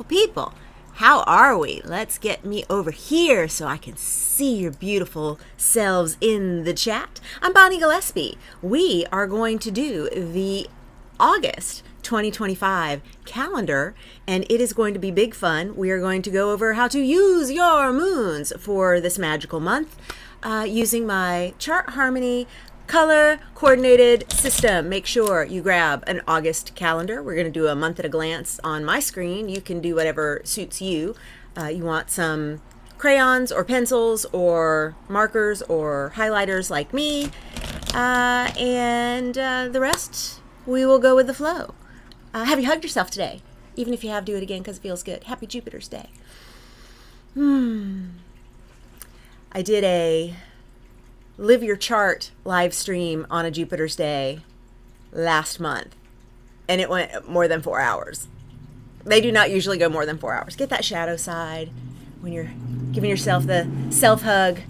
People, how are we? Let's get me over here so I can see your beautiful selves in the chat. I'm Bonnie Gillespie. We are going to do the August 2025 calendar, and it is going to be big fun. We are going to go over how to use your moons for this magical month using my chart harmony color coordinated system. Make sure you grab an August calendar. We're going to do a month at a glance on my screen. You can do whatever suits you. You want some crayons or pencils or markers or highlighters like me, and the rest we will go with the flow. Have you hugged yourself today? Even if you have, do it again because it feels good. Happy Jupiter's Day. I did a Live Your Chart live stream on a Jupiter's Day last month, and it went more than 4 hours. They do not usually go more than 4 hours. Get that shadow side when you're giving yourself the self-hug.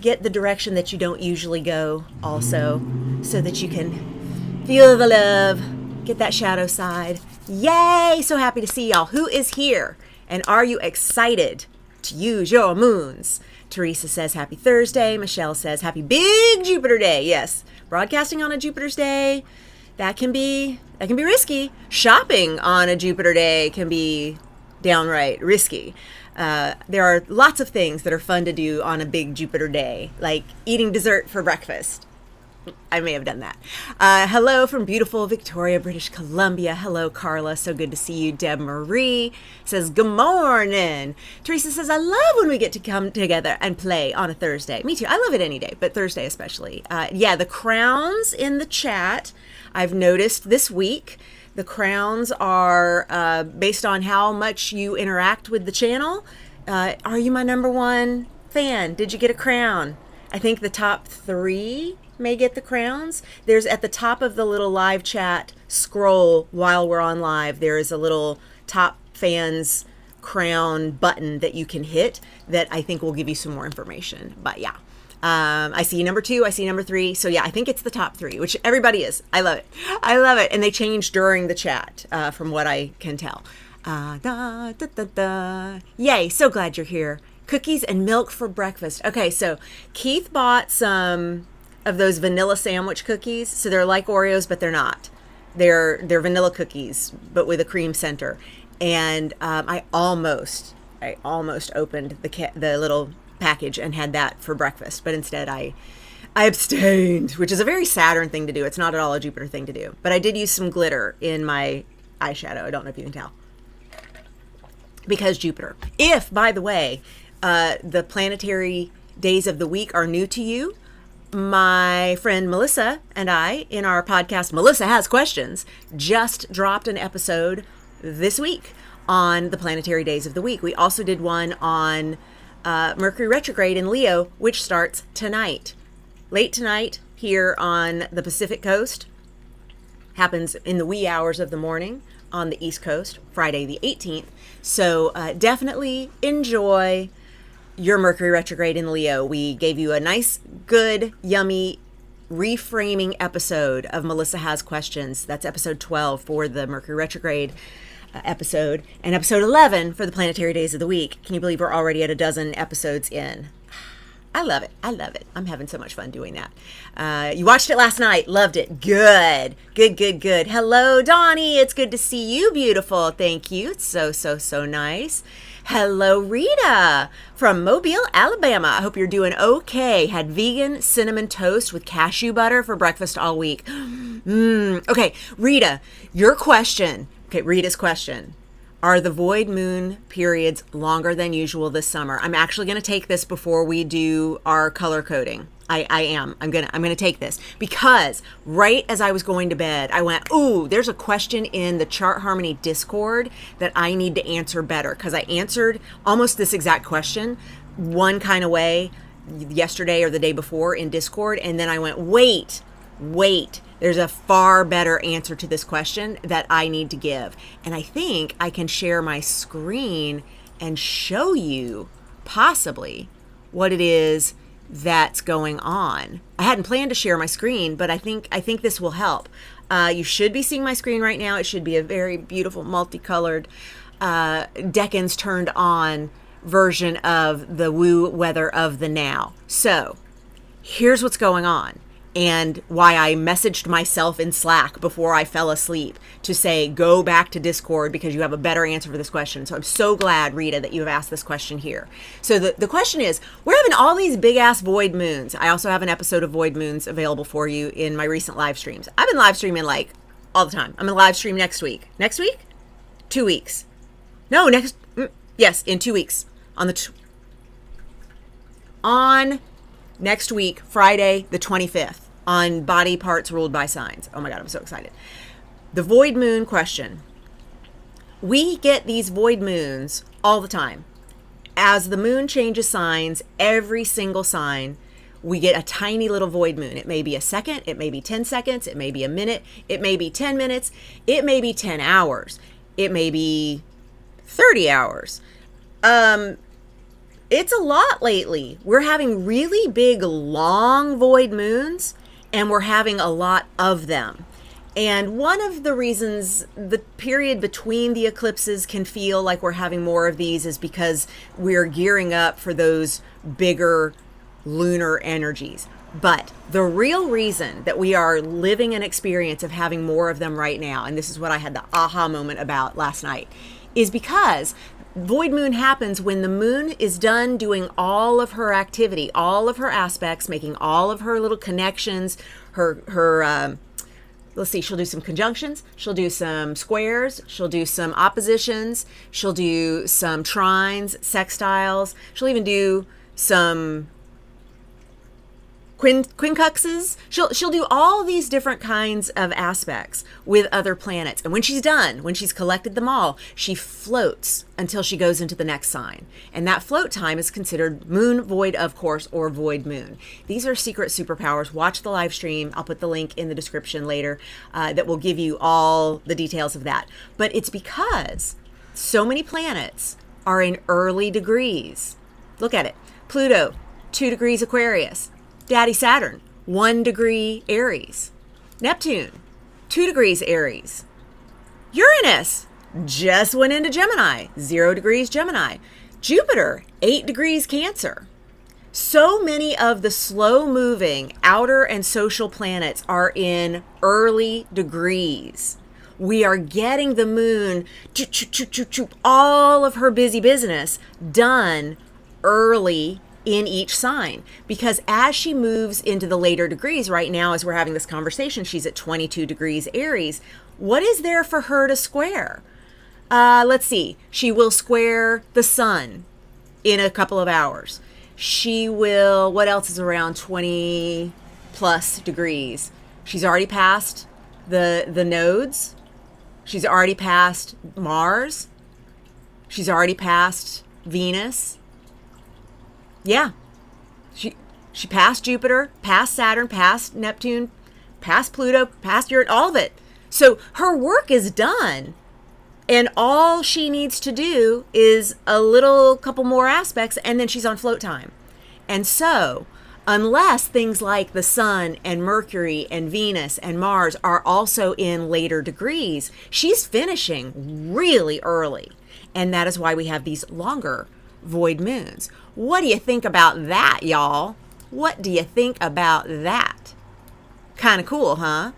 Get the direction that you don't usually go also so that you can feel the love. Get that shadow side. Yay! So happy to see y'all. Who is here? And are you excited to use your moons? Teresa says happy Thursday. Michelle says happy big Jupiter Day. Yes, broadcasting on a Jupiter's Day, that can be risky. Shopping on a Jupiter Day can be downright risky. There are lots of things that are fun to do on a big Jupiter Day, like eating dessert for breakfast. I may have done that. Hello from beautiful Victoria, British Columbia. Hello, Carla. So good to see you. Deb Marie says, good morning. Teresa says, I love when we get to come together and play on a Thursday. Me too. I love it any day, but Thursday especially. Yeah, the crowns in the chat, I've noticed this week, the crowns are based on how much you interact with the channel. Are you my number one fan? Did you get a crown? I think the top 3 may get the crowns. There's at the top of the little live chat scroll while we're on live, there is a little top fans crown button that you can hit that I think will give you some more information. But yeah, I see number 2, I see number 3. So yeah, I think it's the top 3, which everybody is. I love it. I love it. And they change during the chat from what I can tell. Yay, so glad you're here. Cookies and milk for breakfast. Okay, so Keith bought some of those vanilla sandwich cookies. So they're like Oreos, but they're not. They're vanilla cookies, but with a cream center. And I almost opened the little package and had that for breakfast, but instead I abstained, which is a very Saturn thing to do. It's not at all a Jupiter thing to do. But I did use some glitter in my eyeshadow. I don't know if you can tell. Because Jupiter. If, by the way, the planetary days of the week are new to you, my friend Melissa and I, in our podcast, Melissa Has Questions, just dropped an episode this week on the planetary days of the week. We also did one on Mercury retrograde in Leo, which starts tonight. Late tonight here on the Pacific Coast. Happens in the wee hours of the morning on the East Coast, Friday the 18th. So definitely enjoy your Mercury retrograde in Leo. We gave you a nice, good, yummy reframing episode of Melissa Has Questions. That's episode 12 for the Mercury retrograde episode, and episode 11 for the planetary days of the week. Can you believe we're already at a dozen episodes in? I love it. I love it. I'm having so much fun doing that. You watched it last night. Loved it. Good. Good. Hello, Donnie. It's good to see you, beautiful. Thank you. It's so nice. Hello, Rita from Mobile, Alabama. I hope you're doing okay. Had vegan cinnamon toast with cashew butter for breakfast all week. Okay, Rita, your question. Okay, Rita's question. Are the void moon periods longer than usual this summer? I'm actually going to take this before we do our color coding. I am. I'm gonna take this because right as I was going to bed, I went, ooh, there's a question in the Chart Harmony Discord that I need to answer better, because I answered almost this exact question one kind of way yesterday or the day before in Discord, and then I went, wait, there's a far better answer to this question that I need to give. And I think I can share my screen and show you possibly what it is that's going on. I hadn't planned to share my screen, but I think this will help. You should be seeing my screen right now. It should be a very beautiful multicolored Decans turned on version of the woo weather of the now. So here's what's going on, and why I messaged myself in Slack before I fell asleep to say, go back to Discord because you have a better answer for this question. So I'm so glad, Rita, that you have asked this question here. So the question is, we're having all these big ass void moons. I also have an episode of void moons available for you in my recent live streams. I've been live streaming like all the time. I'm going to live stream next week. Next week? 2 weeks. No, yes, in 2 weeks. On next week, Friday, the 25th, on Body Parts Ruled by Signs. Oh my God, I'm so excited. The void moon question. We get these void moons all the time. As the moon changes signs, every single sign, we get a tiny little void moon. It may be a second, it may be 10 seconds, it may be a minute, it may be 10 minutes, it may be 10 hours, it may be 30 hours. It's a lot lately. We're having really big, long void moons, and we're having a lot of them. And one of the reasons the period between the eclipses can feel like we're having more of these is because we're gearing up for those bigger lunar energies. But the real reason that we are living an experience of having more of them right now, and this is what I had the aha moment about last night, is because void moon happens when the moon is done doing all of her activity, all of her aspects, making all of her little connections, let's see, she'll do some conjunctions, she'll do some squares, she'll do some oppositions, she'll do some trines, sextiles, she'll even do some quincunxes. She'll do all these different kinds of aspects with other planets. And when she's done, when she's collected them all, she floats until she goes into the next sign. And that float time is considered moon void, of course, or void moon. These are secret superpowers. Watch the live stream. I'll put the link in the description later that will give you all the details of that. But it's because so many planets are in early degrees. Look at it. Pluto, 2 degrees Aquarius. Daddy Saturn, 1 degree Aries. Neptune, 2 degrees Aries. Uranus just went into Gemini, 0 degrees Gemini. Jupiter, 8 degrees Cancer. So many of the slow-moving outer and social planets are in early degrees. We are getting the moon, all of her busy business done early in each sign, because as she moves into the later degrees right now, as we're having this conversation, she's at 22 degrees Aries. What is there for her to square? Let's see. She will square the sun in a couple of hours. She will, what else is around 20 plus degrees? She's already passed the nodes. She's already passed Mars. She's already passed Venus. Yeah, she passed Jupiter, passed Saturn, passed Neptune, passed Pluto, passed Uranus, all of it. So her work is done, and all she needs to do is a couple more aspects, and then she's on float time. And so, unless things like the Sun and Mercury and Venus and Mars are also in later degrees, she's finishing really early. And that is why we have these longer void moons. What do you think about that, y'all? What do you think about that? Kind of cool, huh?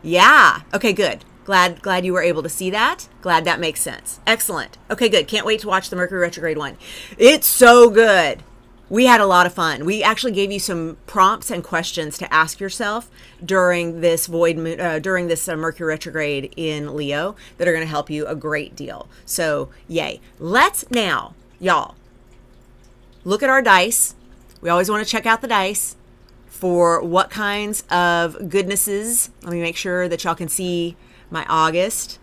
Yeah. Okay, good. Glad you were able to see that. Glad that makes sense. Excellent. Okay, good. Can't wait to watch the Mercury retrograde one. It's so good. We had a lot of fun. We actually gave you some prompts and questions to ask yourself during this Mercury retrograde in Leo that are going to help you a great deal. So, yay. Let's now, y'all, look at our dice. We always want to check out the dice for what kinds of goodnesses. Let me make sure that y'all can see my August.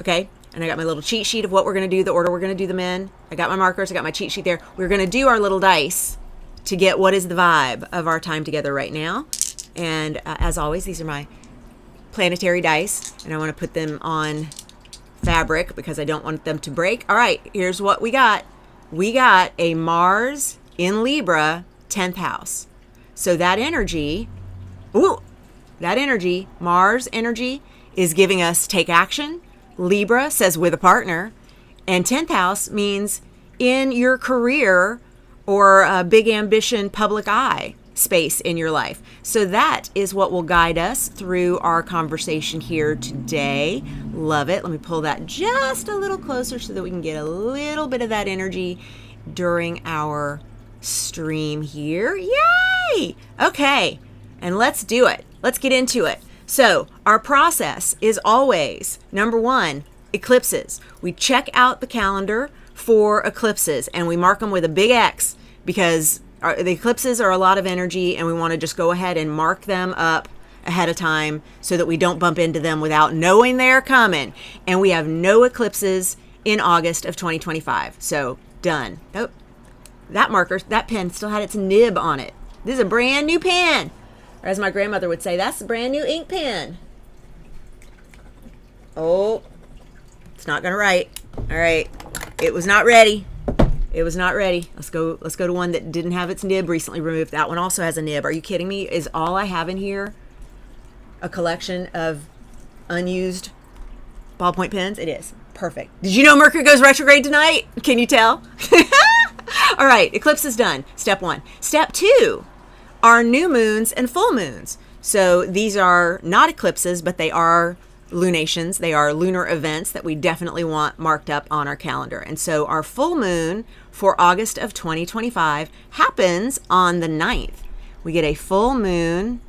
Okay. And I got my little cheat sheet of what we're going to do, the order we're going to do them in. I got my markers. I got my cheat sheet there. We're going to do our little dice to get what is the vibe of our time together right now. And as always, these are my planetary dice. And I want to put them on fabric because I don't want them to break. All right. Here's what we got. We got a Mars in Libra, 10th house. So that energy, Mars energy is giving us take action. Libra says with a partner. And 10th house means in your career or a big ambition public eye space in your life. So that is what will guide us through our conversation here today. Love it. Let me pull that just a little closer so that we can get a little bit of that energy during our stream here. Yay! Okay, and let's do it. Let's get into it. So our process is always, number one, eclipses. We check out the calendar for eclipses and we mark them with a big X because the eclipses are a lot of energy and we want to just go ahead and mark them up ahead of time so that we don't bump into them without knowing they're coming. And we have no eclipses in August of 2025. So done. Oh, that pen still had its nib on it. This is a brand new pen. Or as my grandmother would say, that's a brand new ink pen. Oh, it's not going to write. All right. It was not ready. It was not ready. Let's go to one that didn't have its nib recently removed. That one also has a nib. Are you kidding me? Is all I have in here a collection of unused ballpoint pens? It is. Perfect. Did you know Mercury goes retrograde tonight? Can you tell? All right. Eclipse is done. Step one. Step two are new moons and full moons. So these are not eclipses, but they are lunations. They are lunar events that we definitely want marked up on our calendar. And so our full moon for August of 2025 happens on the 9th. We get a full moon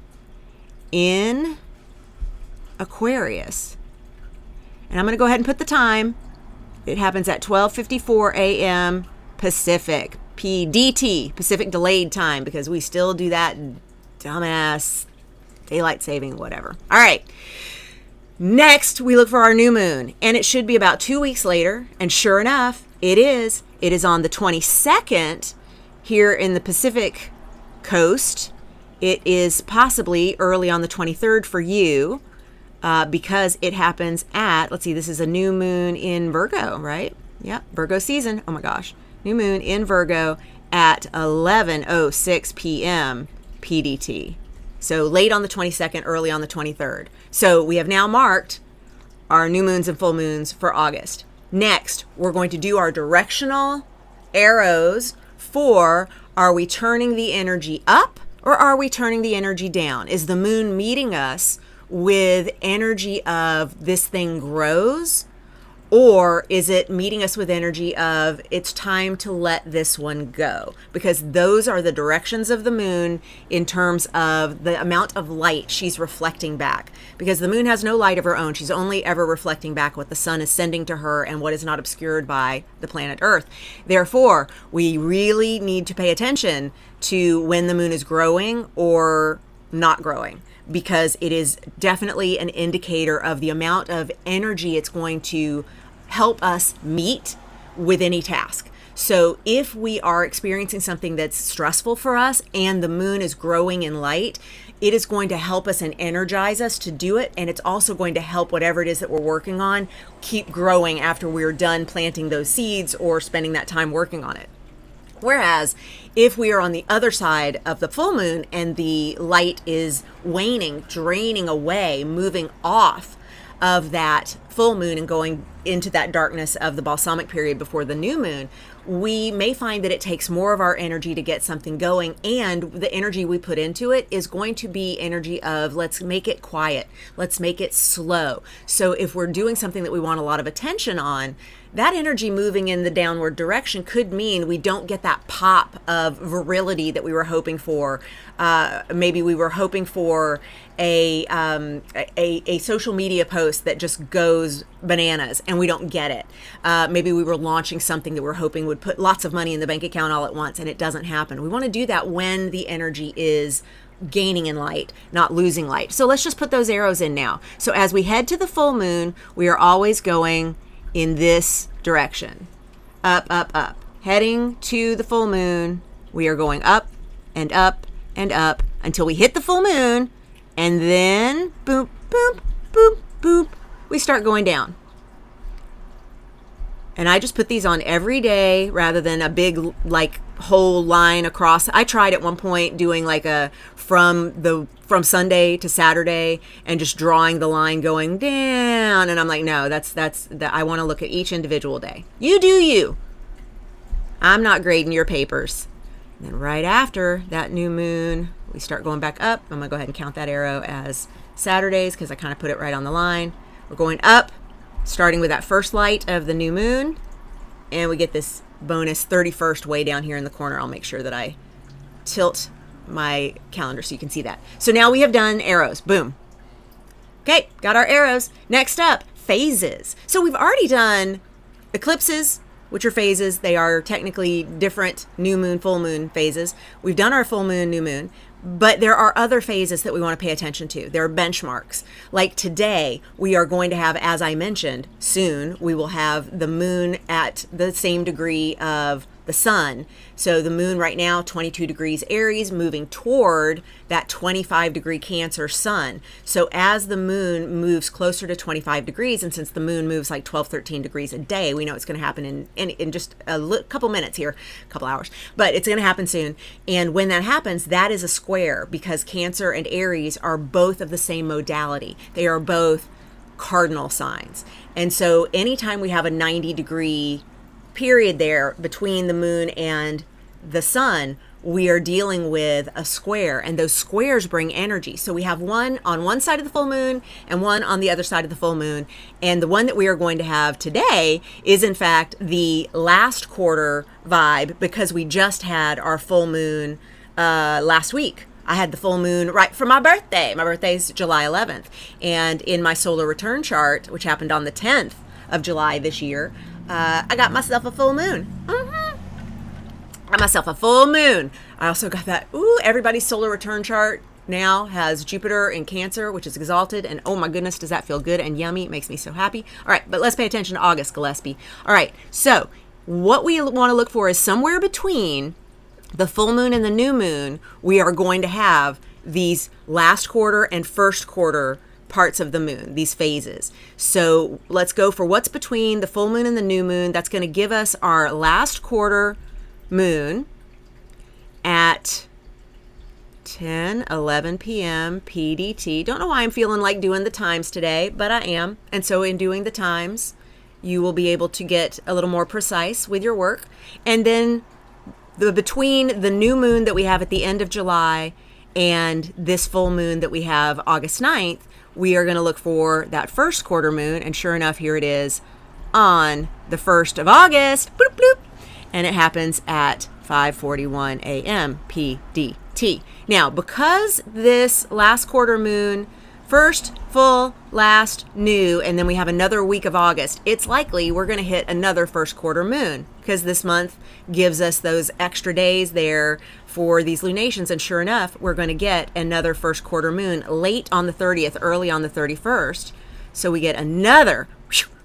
in Aquarius. And I'm going to go ahead and put the time. It happens at 12:54 a.m. Pacific, PDT, Pacific Delayed Time, because we still do that dumbass daylight saving, whatever. All right. Next, we look for our new moon, and it should be about 2 weeks later. And sure enough, it is. It is on the 22nd here in the Pacific coast. It is possibly early on the 23rd for you because it happens at, let's see, this is a new moon in Virgo, right? Yep, Virgo season. Oh my gosh. New moon in Virgo at 11:06 p.m. PDT. So late on the 22nd, early on the 23rd. So we have now marked our new moons and full moons for August. Next, we're going to do our directional arrows for, are we turning the energy up or are we turning the energy down? Is the moon meeting us with energy of this thing grows? Or is it meeting us with energy of it's time to let this one go? Because those are the directions of the moon in terms of the amount of light she's reflecting back. Because the moon has no light of her own. She's only ever reflecting back what the sun is sending to her and what is not obscured by the planet Earth. Therefore, we really need to pay attention to when the moon is growing or not growing, because it is definitely an indicator of the amount of energy it's going to help us meet with any task. So if we are experiencing something that's stressful for us and the moon is growing in light, it is going to help us and energize us to do it. And it's also going to help whatever it is that we're working on keep growing after we're done planting those seeds or spending that time working on it. Whereas if we are on the other side of the full moon and the light is waning, draining away, moving off of that full moon and going into that darkness of the balsamic period before the new moon, we may find that it takes more of our energy to get something going, and the energy we put into it is going to be energy of let's make it quiet, let's make it slow. So if we're doing something that we want a lot of attention on, that energy moving in the downward direction could mean we don't get that pop of virility that we were hoping for. Maybe we were hoping for a social media post that just goes bananas and we don't get it. Maybe we were launching something that we're hoping would put lots of money in the bank account all at once and it doesn't happen. We want to do that when the energy is gaining in light, not losing light. So let's just put those arrows in now. So as we head to the full moon, we are always going in this direction. Up, up, up. Heading to the full moon, we are going up and up and up until we hit the full moon, and then boop, boop, boop, boop, we start going down. And I just put these on every day rather than a big like whole line across. I tried at one point doing like a from Sunday to Saturday and just drawing the line going down, and I'm like, no, that's I want to look at each individual day. You do you. I'm not grading your papers. And then right after that new moon, we start going back up. I'm gonna go ahead and count that arrow as Saturdays because I kind of put it right on the line. We're going up, starting with that first light of the new moon, and we get this bonus 31st way down here in the corner. I'll make sure that I tilt my calendar so you can see that. So now we have done arrows. Boom. Okay, got our arrows. Next up, phases. So we've already done eclipses, which are phases. They are technically different new moon, full moon phases. We've done our full moon, new moon. But there are other phases that we want to pay attention to. There are benchmarks. Like today, we are going to have, as I mentioned, soon, we will have the moon at the same degree of the sun. So the moon right now, 22 degrees Aries, moving toward that 25 degree Cancer sun. So as the moon moves closer to 25 degrees, and since the moon moves like 12, 13 degrees a day, we know it's going to happen in just a couple minutes here, a couple hours, but it's going to happen soon. And when that happens, that is a square because Cancer and Aries are both of the same modality. They are both cardinal signs. And so anytime we have a 90-degree period there between the moon and the sun, we are dealing with a square, and those squares bring energy. So we have one on one side of the full moon and one on the other side of the full moon. And the one that we are going to have today is in fact the last quarter vibe because we just had our full moon last week. I had the full moon right for my birthday. My birthday is July 11th. And in my solar return chart, which happened on the 10th of July this year, I got myself a full moon. Got myself a full moon. I also got that. Ooh, everybody's solar return chart now has Jupiter in Cancer, which is exalted. And oh my goodness, does that feel good and yummy? It makes me so happy. All right, but let's pay attention to August, Gillespie. All right, so what we want to look for is somewhere between the full moon and the new moon, we are going to have these last quarter and first quarter parts of the moon, these phases. So let's go for what's between the full moon and the new moon. That's going to give us our last quarter moon at 10:11 p.m. PDT. Don't know why I'm feeling like doing the times today, but I am. And so in doing the times, you will be able to get a little more precise with your work. And then between the new moon that we have at the end of July and this full moon that we have August 9th, we are going to look for that first quarter moon, and sure enough, here it is on the 1st of August, bloop, bloop, and it happens at 5:41 a.m. PDT. Now, because this last quarter moon, first full, last new, and then we have another week of August, it's likely we're going to hit another first quarter moon because this month gives us those extra days there for these lunations. And sure enough, we're going to get another first quarter moon late on the 30th, early on the 31st. So we get another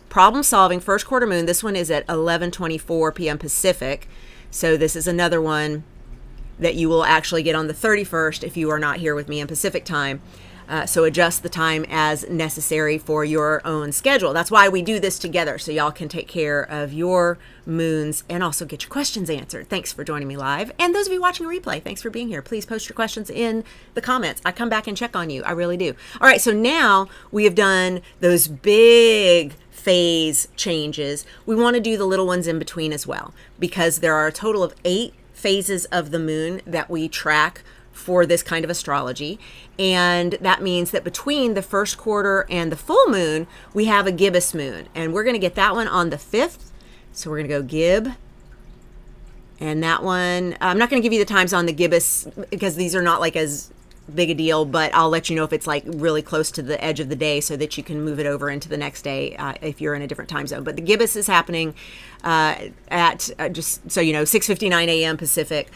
problem solving first quarter moon. This one is at 11:24 p.m. Pacific. So this is another one that you will actually get on the 31st if you are not here with me in Pacific time. So adjust the time as necessary for your own schedule. That's why we do this together, so y'all can take care of your moons and also get your questions answered. Thanks for joining me live. And those of you watching replay, thanks for being here. Please post your questions in the comments. I come back and check on you. I really do. All right, so now we have done those big phase changes. We want to do the little ones in between as well, because there are a total of 8 phases of the moon that we track for this kind of astrology. And that means that between the first quarter and the full moon, we have a gibbous moon. And we're going to get that one on the 5th. So we're going to go Gib. And that one, I'm not going to give you the times on the gibbous because these are not like as big a deal, but I'll let you know if it's like really close to the edge of the day so that you can move it over into the next day if you're in a different time zone. But the gibbous is happening at just so you know 6:59 a.m. Pacific,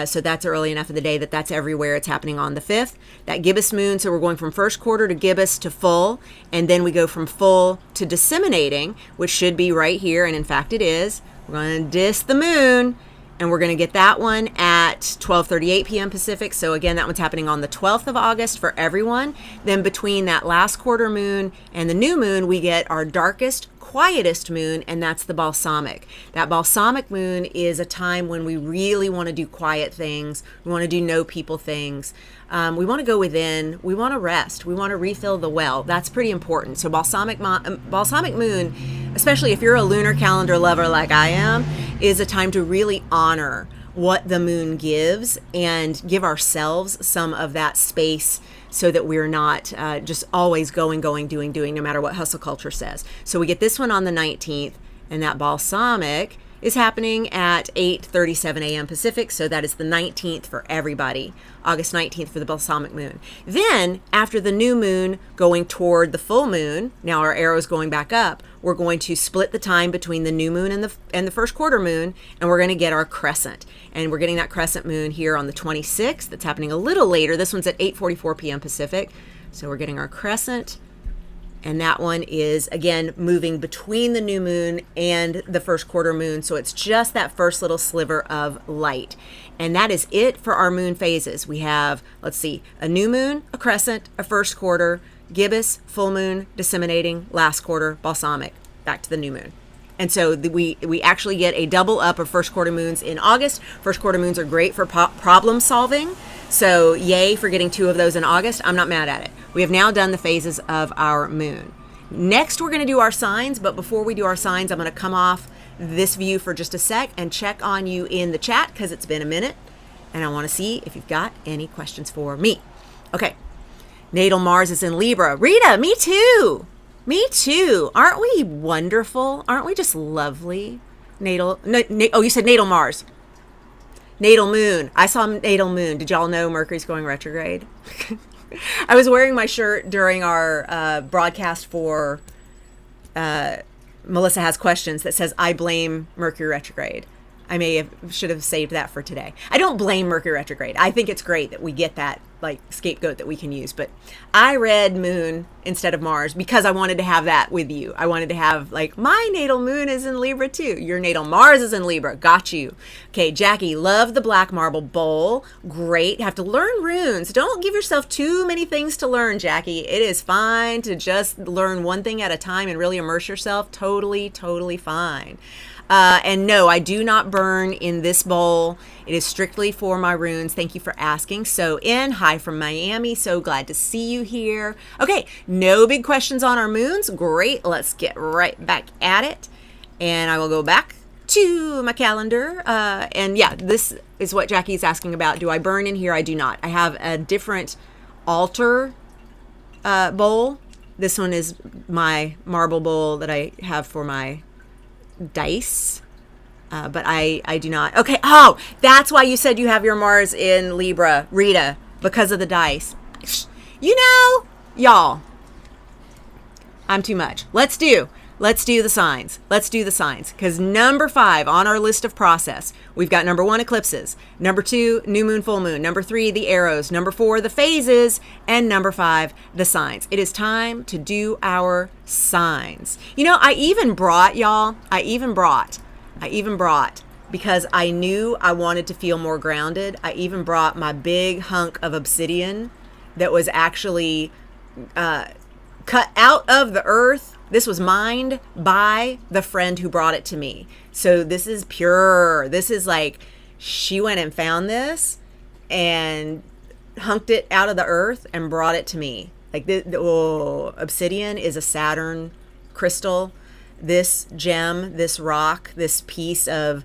so that's early enough of the day that that's everywhere. It's happening on the 5th. That gibbous moon, so we're going from first quarter to gibbous to full, and then we go from full to disseminating, which should be right here, and in fact it is. We're going to dis the moon, and we're going to get that one at 12:38 p.m. Pacific. So again, that one's happening on the 12th of August for everyone. Then between that last quarter moon and the new moon, we get our darkest quietest moon, and that's the balsamic. That balsamic moon is a time when we really want to do quiet things. We want to do no people things. We want to go within. We want to rest. We want to refill the well. That's pretty important. So balsamic moon, especially if you're a lunar calendar lover like I am, is a time to really honor what the moon gives and give ourselves some of that space so that we're not just always doing, no matter what hustle culture says. So we get this one on the 19th, and that balsamic is happening at 8:37 a.m. Pacific, so that is the 19th for everybody. August 19th for the balsamic moon. Then, after the new moon going toward the full moon, now our arrow's going back up, we're going to split the time between the new moon and the first quarter moon, and we're going to get our crescent. And we're getting that crescent moon here on the 26th. That's happening a little later. This one's at 8:44 p.m. Pacific. So we're getting our crescent. And that one is, again, moving between the new moon and the first quarter moon. So it's just that first little sliver of light. And that is it for our moon phases. We have, let's see, a new moon, a crescent, a first quarter, gibbous, full moon, disseminating, last quarter, balsamic, back to the new moon. And so we actually get a double up of first quarter moons in August. First quarter moons are great for problem solving. So yay for getting 2 of those in August. I'm not mad at it. We have now done the phases of our moon. Next, we're going to do our signs. But before we do our signs, I'm going to come off this view for just a sec and check on you in the chat because it's been a minute. And I want to see if you've got any questions for me. Okay. Natal Mars is in Libra. Rita, me too. Me too. Aren't we wonderful? Aren't we just lovely? You said natal Mars. Natal moon. I saw natal moon. Did y'all know Mercury's going retrograde? I was wearing my shirt during our broadcast for Melissa Has Questions that says, I blame Mercury retrograde. I should have saved that for today. I don't blame Mercury retrograde. I think it's great that we get that like scapegoat that we can use. But I read moon instead of Mars because I wanted to have that with you. I wanted to have like my natal moon is in Libra too. Your natal Mars is in Libra. Got you. Okay, Jackie, love the black marble bowl. Great. Have to learn runes. Don't give yourself too many things to learn, Jackie. It is fine to just learn one thing at a time and really immerse yourself. Totally, totally fine. And no, I do not burn in this bowl. It is strictly for my runes. Thank you for asking. So hi from Miami. So glad to see you here. Okay, no big questions on our moons. Great. Let's get right back at it. And I will go back to my calendar. And yeah, this is what Jackie's asking about. Do I burn in here? I do not. I have a different altar bowl. This one is my marble bowl that I have for my dice, but I do not. Okay. Oh, that's why you said you have your Mars in Libra, Rita, because of the dice. Y'all, I'm too much. Let's do the signs. Let's do the signs. Because number 5 on our list of process, we've got number 1, eclipses. Number 2, new moon, full moon. Number 3, the arrows. Number 4, the phases. And number 5, the signs. It is time to do our signs. I even brought, because I knew I wanted to feel more grounded. I even brought my big hunk of obsidian that was actually cut out of the earth. This was mined by the friend who brought it to me. So this is pure. This is like she went and found this and hunked it out of the earth and brought it to me. Like obsidian is a Saturn crystal. This gem, this rock, this piece of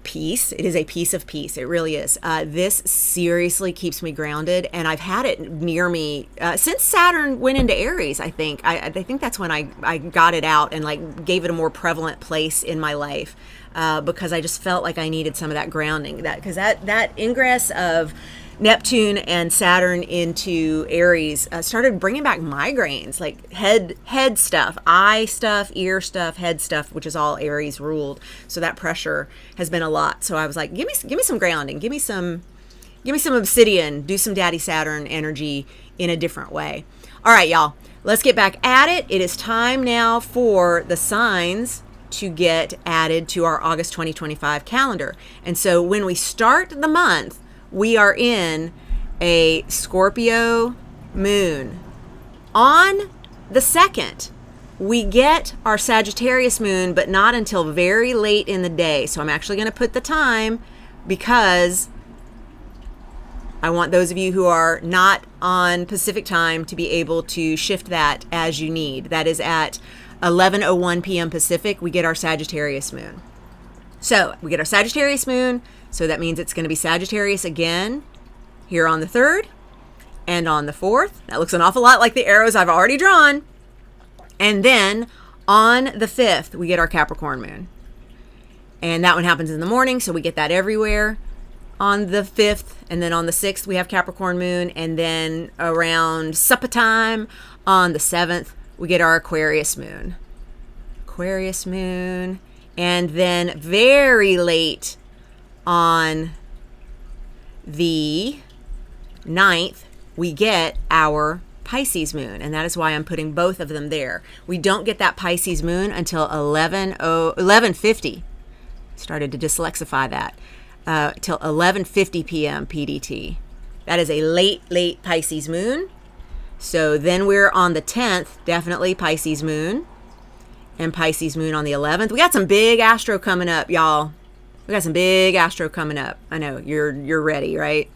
peace. It is a piece of peace. It really is. This seriously keeps me grounded, and I've had it near me since Saturn went into Aries. I think that's when I got it out and like gave it a more prevalent place in my life because I just felt like I needed some of that grounding. Because that ingress of Neptune and Saturn into Aries started bringing back migraines, like head stuff, eye stuff, ear stuff, head stuff, which is all Aries ruled. So that pressure has been a lot. So I was like, give me some grounding, give me some obsidian, do some Daddy Saturn energy in a different way. All right, y'all, let's get back at it. It is time now for the signs to get added to our August 2025 calendar. And so when we start the month, we are in a Scorpio moon. On the 2nd, we get our Sagittarius moon, but not until very late in the day. So I'm actually going to put the time because I want those of you who are not on Pacific time to be able to shift that as you need. That is at 11:01 p.m. Pacific, we get our Sagittarius moon. So we get our Sagittarius moon, so that means it's going to be Sagittarius again here on the 3rd and on the 4th. That looks an awful lot like the arrows I've already drawn. And then on the 5th, we get our Capricorn moon. And that one happens in the morning, so we get that everywhere on the 5th. And then on the 6th, we have Capricorn moon. And then around supper time on the 7th, we get our Aquarius moon. Aquarius moon. And then very late on the 9th, we get our Pisces moon, and that is why I'm putting both of them there. We don't get that Pisces moon until 11:50. Started to dyslexify that. Till 11:50 p.m. PDT. That is a late Pisces moon. So then we're on the 10th, definitely Pisces moon, and Pisces moon on the 11th. We got some big astro coming up, y'all. We got some big astro coming up. I know you're ready, right?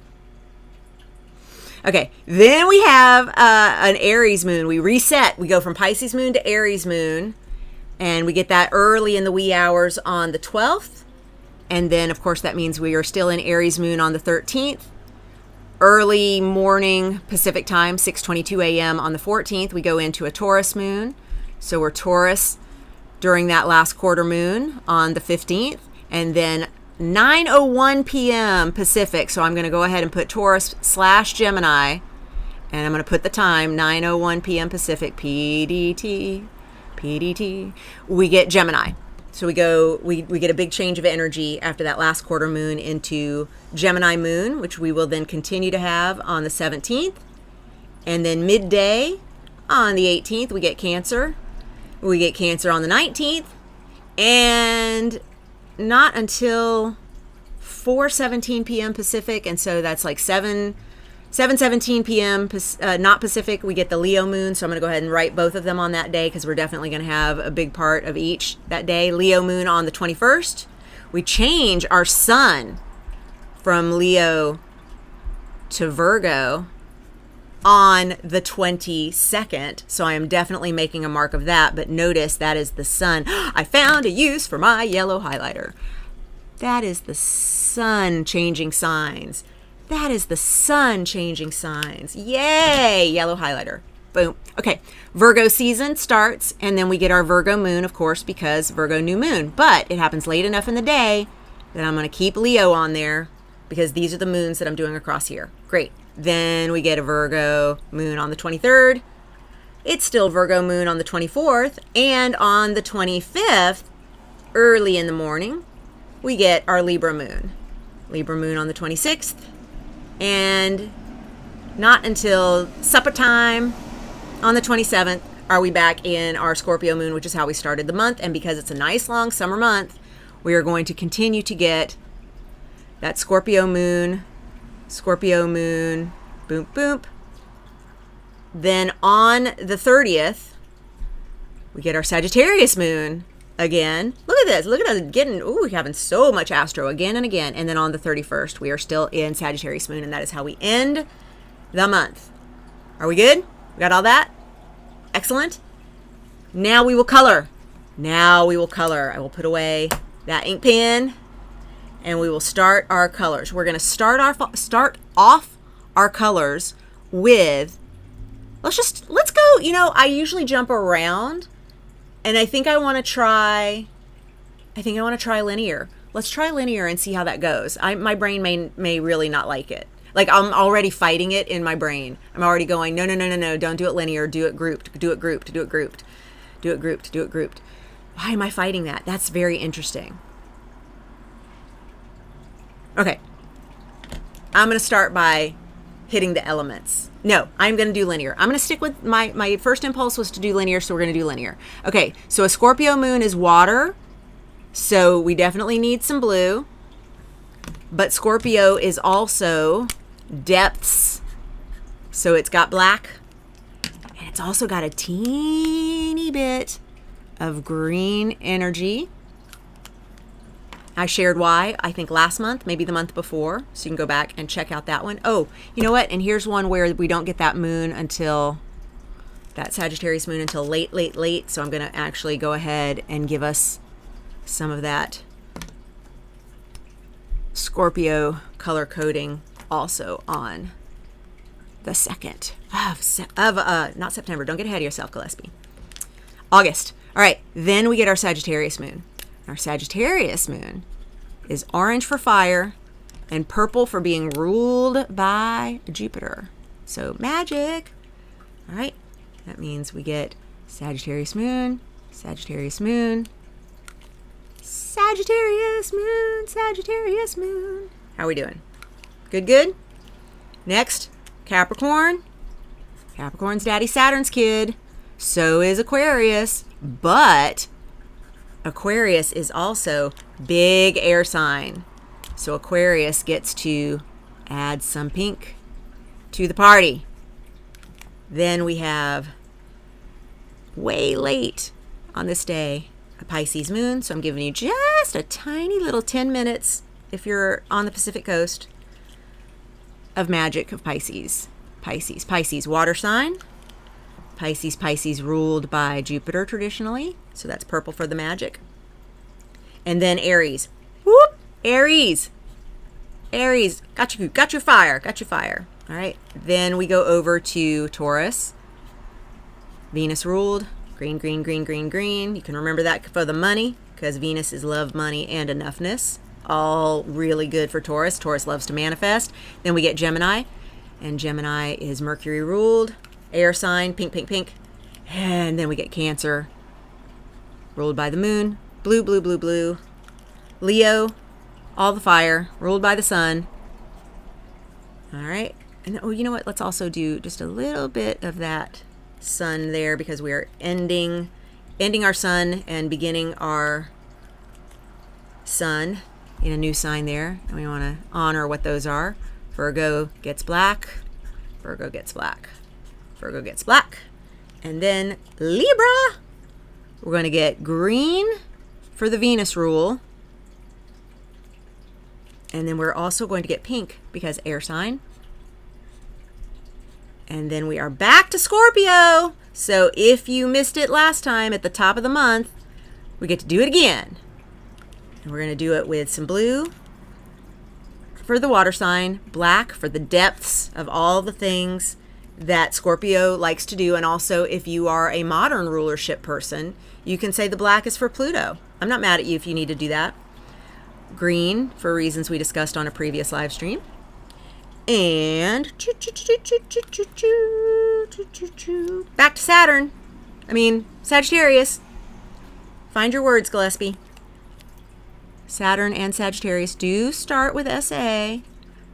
Okay, then we have an Aries moon. We reset. We go from Pisces moon to Aries moon, and we get that early in the wee hours on the 12th. And then, of course, that means we are still in Aries moon on the 13th. Early morning Pacific time, 6:22 a.m. on the 14th, we go into a Taurus moon. So we're Taurus during that last quarter moon on the 15th. And then 9:01 p.m. Pacific. So I'm going to go ahead and put Taurus/Gemini, and I'm going to put the time 9:01 p.m. Pacific, PDT. We get Gemini. So we get a big change of energy after that last quarter moon into Gemini moon, which we will then continue to have on the 17th. And then midday on the 18th, we get Cancer. We get Cancer on the 19th. And not until 4:17 p.m. Pacific, and so that's like 7:17 p.m. Not Pacific, we get the Leo moon. So I'm going to go ahead and write both of them on that day because we're definitely going to have a big part of each that day. Leo moon on the 21st. We change our sun from Leo to Virgo on the 22nd. So I am definitely making a mark of that, but notice that is the sun. I found a use for my yellow highlighter. That is the sun changing signs. That is the sun changing signs. Yay! Yellow highlighter. Boom. Okay. Virgo season starts, and then we get our Virgo moon, of course, because Virgo new moon. But it happens late enough in the day that I'm going to keep Leo on there because these are the moons that I'm doing across here. Great. Then we get a Virgo moon on the 23rd. It's still Virgo moon on the 24th. And on the 25th, early in the morning, we get our Libra moon. Libra moon on the 26th. And not until supper time on the 27th are we back in our Scorpio moon, which is how we started the month. And because it's a nice long summer month, we are going to continue to get that Scorpio moon, boom, boom. Then on the 30th, we get our Sagittarius moon again. Look at this. Look at us getting, we're having so much astro again and again. And then on the 31st, we are still in Sagittarius moon, and that is how we end the month. Are we good? We got all that? Excellent. Now we will color. I will put away that ink pen, and we will start our colors. We're going to start off our colors with, let's go, I usually jump around, and I think I want to try linear. Let's try linear and see how that goes. My brain may really not like it. Like, I'm already fighting it in my brain. I'm already going, no, don't do it linear, do it grouped. Why am I fighting that? That's very interesting. Okay. I'm going to start by hitting the elements. No, I'm going to do linear. I'm going to stick with my first impulse was to do linear, so we're going to do linear. Okay, so a Scorpio moon is water, so we definitely need some blue. But Scorpio is also depths, so it's got black, and it's also got a teeny tiny bit of green energy. I shared why, I think last month, maybe the month before, so you can go back and check out that one. Oh, you know what? And here's one where we don't get that moon until, that Sagittarius moon until late, late, late. So I'm going to actually go ahead and give us some of that Scorpio color coding also on the 2nd of not September. Don't get ahead of yourself, Gillespie. August. All right. Then we get our Sagittarius moon. Our Sagittarius moon is orange for fire and purple for being ruled by Jupiter. So magic. All right. That means we get Sagittarius moon, Sagittarius moon, Sagittarius moon, Sagittarius moon. How are we doing? Good, good? Next, Capricorn. Capricorn's daddy Saturn's kid. So is Aquarius. But Aquarius is also big air sign. So Aquarius gets to add some pink to the party. Then we have way late on this day a Pisces moon. So I'm giving you just a tiny little 10 minutes if you're on the Pacific coast of magic of Pisces. Pisces water sign. Pisces ruled by Jupiter traditionally. So that's purple for the magic. And then Aries. Whoop! Aries. Got your fire. All right. Then we go over to Taurus. Venus ruled. Green. You can remember that for the money because Venus is love, money, and enoughness. All really good for Taurus. Taurus loves to manifest. Then we get Gemini. And Gemini is Mercury ruled. Air sign, pink. And then we get Cancer, ruled by the moon, blue. Leo, all the fire, ruled by the sun. All right. And oh, you know what? Let's also do just a little bit of that sun there because we are ending our sun and beginning our sun in a new sign there. And we want to honor what those are. Virgo gets black. And then Libra, we're going to get green for the Venus rule. And then we're also going to get pink because air sign. And then we are back to Scorpio. So if you missed it last time at the top of the month, we get to do it again. And we're going to do it with some blue for the water sign, black for the depths of all the things that Scorpio likes to do. And also, if you are a modern rulership person, you can say the black is for Pluto. I'm not mad at you if you need to do that. Green for reasons we discussed on a previous live stream. And back to Saturn. Sagittarius. Find your words, Gillespie. Saturn and Sagittarius do start with SA,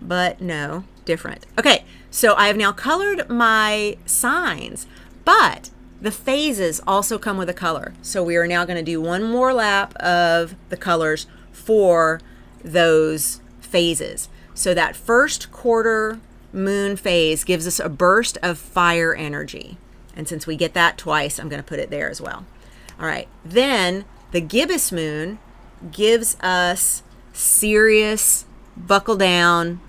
but no, different. Okay, so I have now colored my signs, but the phases also come with a color. So we are now going to do one more lap of the colors for those phases. So that first quarter moon phase gives us a burst of fire energy. And since we get that twice, I'm going to put it there as well. All right, then the gibbous moon gives us serious buckle down.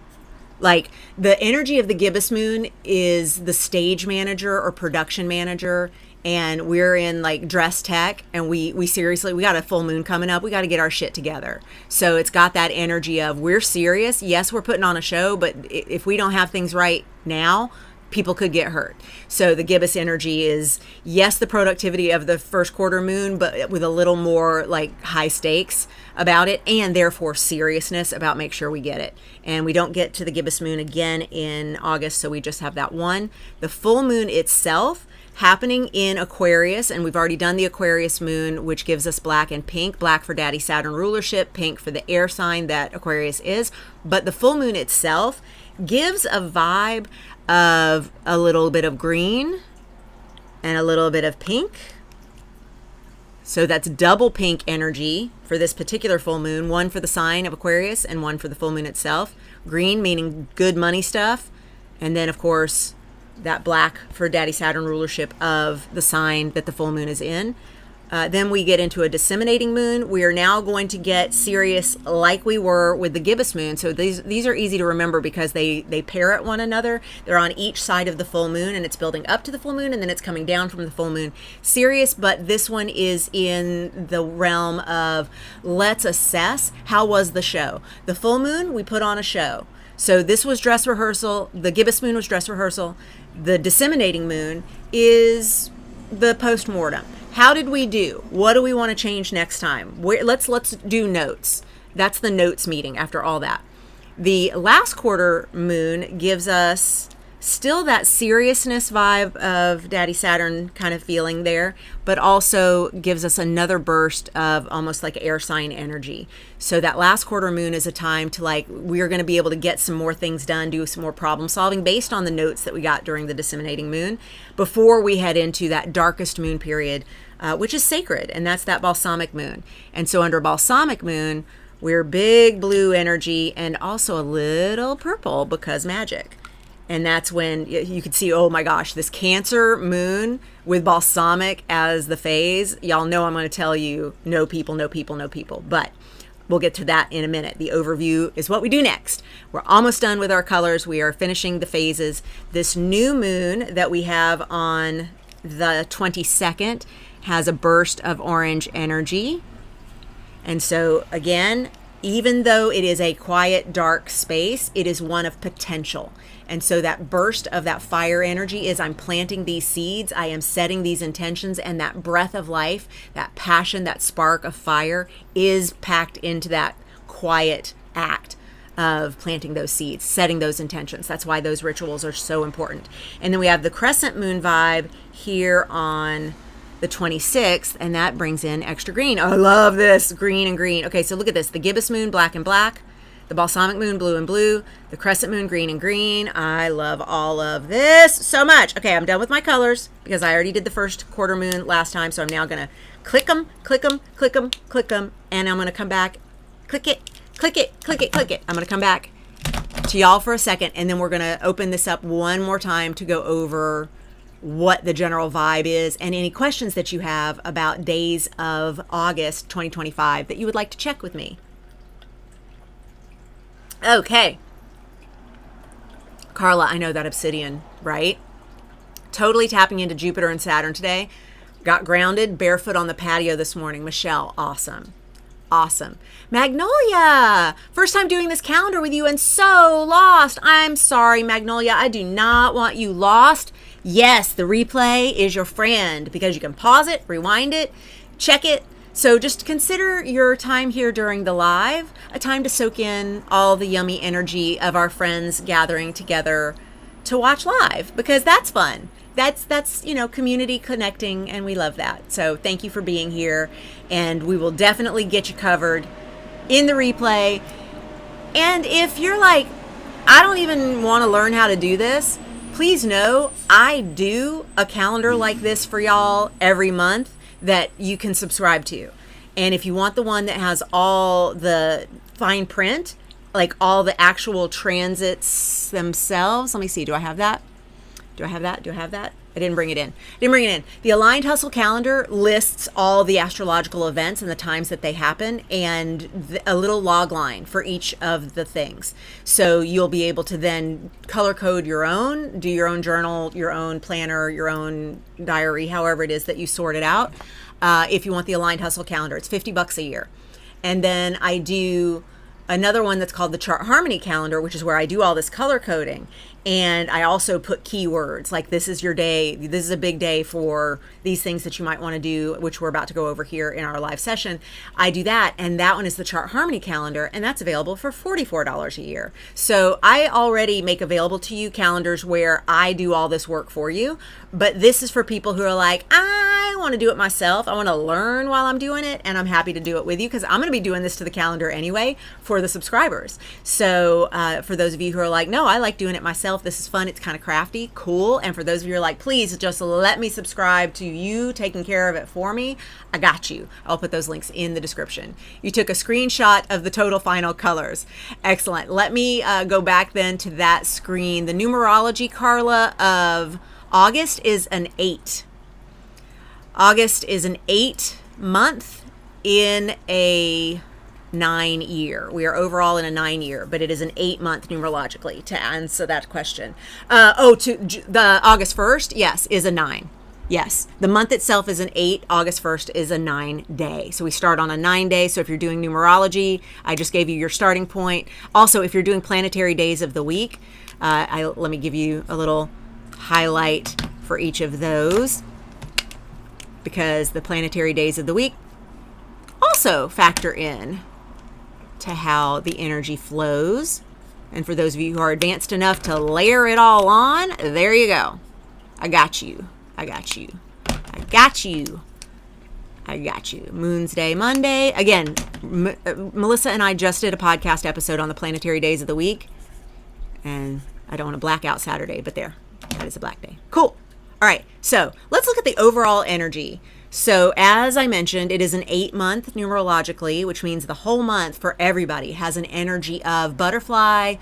Like the energy of the gibbous moon is the stage manager or production manager, and we're in like dress tech, and we seriously, we got a full moon coming up, we got to get our shit together. So it's got that energy of we're serious, yes, we're putting on a show, but if we don't have things right now, people could get hurt. So the gibbous energy is, yes, the productivity of the first quarter moon, but with a little more like high stakes about it, and therefore seriousness about make sure we get it. And we don't get to the gibbous moon again in August, so we just have that one. The full moon itself happening in Aquarius, and we've already done the Aquarius moon, which gives us black and pink. Black for daddy Saturn rulership, pink for the air sign that Aquarius is. But the full moon itself gives a vibe of a little bit of green and a little bit of pink. So that's double pink energy for this particular full moon, one for the sign of Aquarius and one for the full moon itself. Green meaning good money stuff. And then, of course, that black for Daddy Saturn rulership of the sign that the full moon is in. Then we get into a disseminating moon. We are now going to get serious like we were with the gibbous moon. So these are easy to remember because they pair at one another. They're on each side of the full moon, and it's building up to the full moon, and then it's coming down from the full moon. Serious, but this one is in the realm of let's assess how was the show. The full moon, we put on a show. So this was dress rehearsal. The gibbous moon was dress rehearsal. The disseminating moon is the post-mortem. How did we do? What do we want to change next time? Let's do notes. That's the notes meeting after all that. The last quarter moon gives us still that seriousness vibe of Daddy Saturn kind of feeling there, but also gives us another burst of almost like air sign energy. So that last quarter moon is a time to we're going to be able to get some more things done, do some more problem solving based on the notes that we got during the disseminating moon before we head into that darkest moon period, which is sacred, and that's that balsamic moon. And so under balsamic moon, we're big blue energy and also a little purple because magic. And that's when you could see, oh my gosh, this Cancer moon with balsamic as the phase. Y'all know I'm going to tell you, no people, no people, no people. But we'll get to that in a minute. The overview is what we do next. We're almost done with our colors. We are finishing the phases. This new moon that we have on the 22nd has a burst of orange energy. And so again, even though it is a quiet, dark space, it is one of potential. And so that burst of that fire energy is I'm planting these seeds, I am setting these intentions, and that breath of life, that passion, that spark of fire is packed into that quiet act of planting those seeds, setting those intentions. That's why those rituals are so important. And then we have the crescent moon vibe here on the 26th, and that brings in extra green. Oh, I love this, green and green. Okay, so look at this. The gibbous moon, black and black. The balsamic moon, blue and blue. The crescent moon, green and green. I love all of this so much. Okay, I'm done with my colors because I already did the first quarter moon last time, so I'm now going to click them, click them, click them, click them, and I'm going to come back, click it, click it, click it, click it. I'm going to come back to y'all for a second, and then we're going to open this up one more time to go over what the general vibe is and any questions that you have about days of August 2025 that you would like to check with me. Okay. Carla, I know that obsidian, right? Totally tapping into Jupiter and Saturn today. Got grounded barefoot on the patio this morning. Michelle, awesome. Awesome. Magnolia, first time doing this calendar with you and so lost. I'm sorry, Magnolia. I do not want you lost. Yes, the replay is your friend because you can pause it, rewind it, check it. So just consider your time here during the live a time to soak in all the yummy energy of our friends gathering together to watch live because that's fun. That's community connecting, and we love that. So thank you for being here, and we will definitely get you covered in the replay. And if you're like, I don't even want to learn how to do this, please know I do a calendar like this for y'all every month that you can subscribe to. And if you want the one that has all the fine print, like all the actual transits themselves, let me see, do I have that? Do I have that? I didn't bring it in. The Aligned Hustle calendar lists all the astrological events and the times that they happen and a little log line for each of the things. So you'll be able to then color code your own, do your own journal, your own planner, your own diary, however it is that you sort it out. If you want the Aligned Hustle calendar, it's $50 a year. And then I do another one that's called the Chart Harmony calendar, which is where I do all this color coding. And I also put keywords like this is your day. This is a big day for these things that you might want to do, which we're about to go over here in our live session. I do that. And that one is the Chart Harmony calendar. And that's available for $44 a year. So I already make available to you calendars where I do all this work for you. But this is for people who are like, I I want to do it myself. I want to learn while I'm doing it, and I'm happy to do it with you because I'm going to be doing this to the calendar anyway for the subscribers. So for those of you who are like, no, I like doing it myself. This is fun. It's kind of crafty. Cool. And for those of you who are like, please just let me subscribe to you taking care of it for me, I got you. I'll put those links in the description. You took a screenshot of the total final colors. Excellent. Let me go back then to that screen. The numerology, Carla, of August is an 8. August is an 8 month in a 9 year. We are overall in a 9 year, but it is an 8 month numerologically to answer that question. The August 1st, yes, is a 9. Yes, the month itself is an 8. August 1st is a 9 day. So we start on a 9 day. So if you're doing numerology, I just gave you your starting point. Also, if you're doing planetary days of the week, let me give you a little highlight for each of those, because the planetary days of the week also factor in to how the energy flows. And for those of you who are advanced enough to layer it all on, there you go. I got you. I got you. I got you. I got you. Moon's Day Monday. Again, Melissa and I just did a podcast episode on the planetary days of the week. And I don't want to black out Saturday, but there. That is a black day. Cool. All right. So let's look at the overall energy. So as I mentioned, it is an 8 month numerologically, which means the whole month for everybody has an energy of butterfly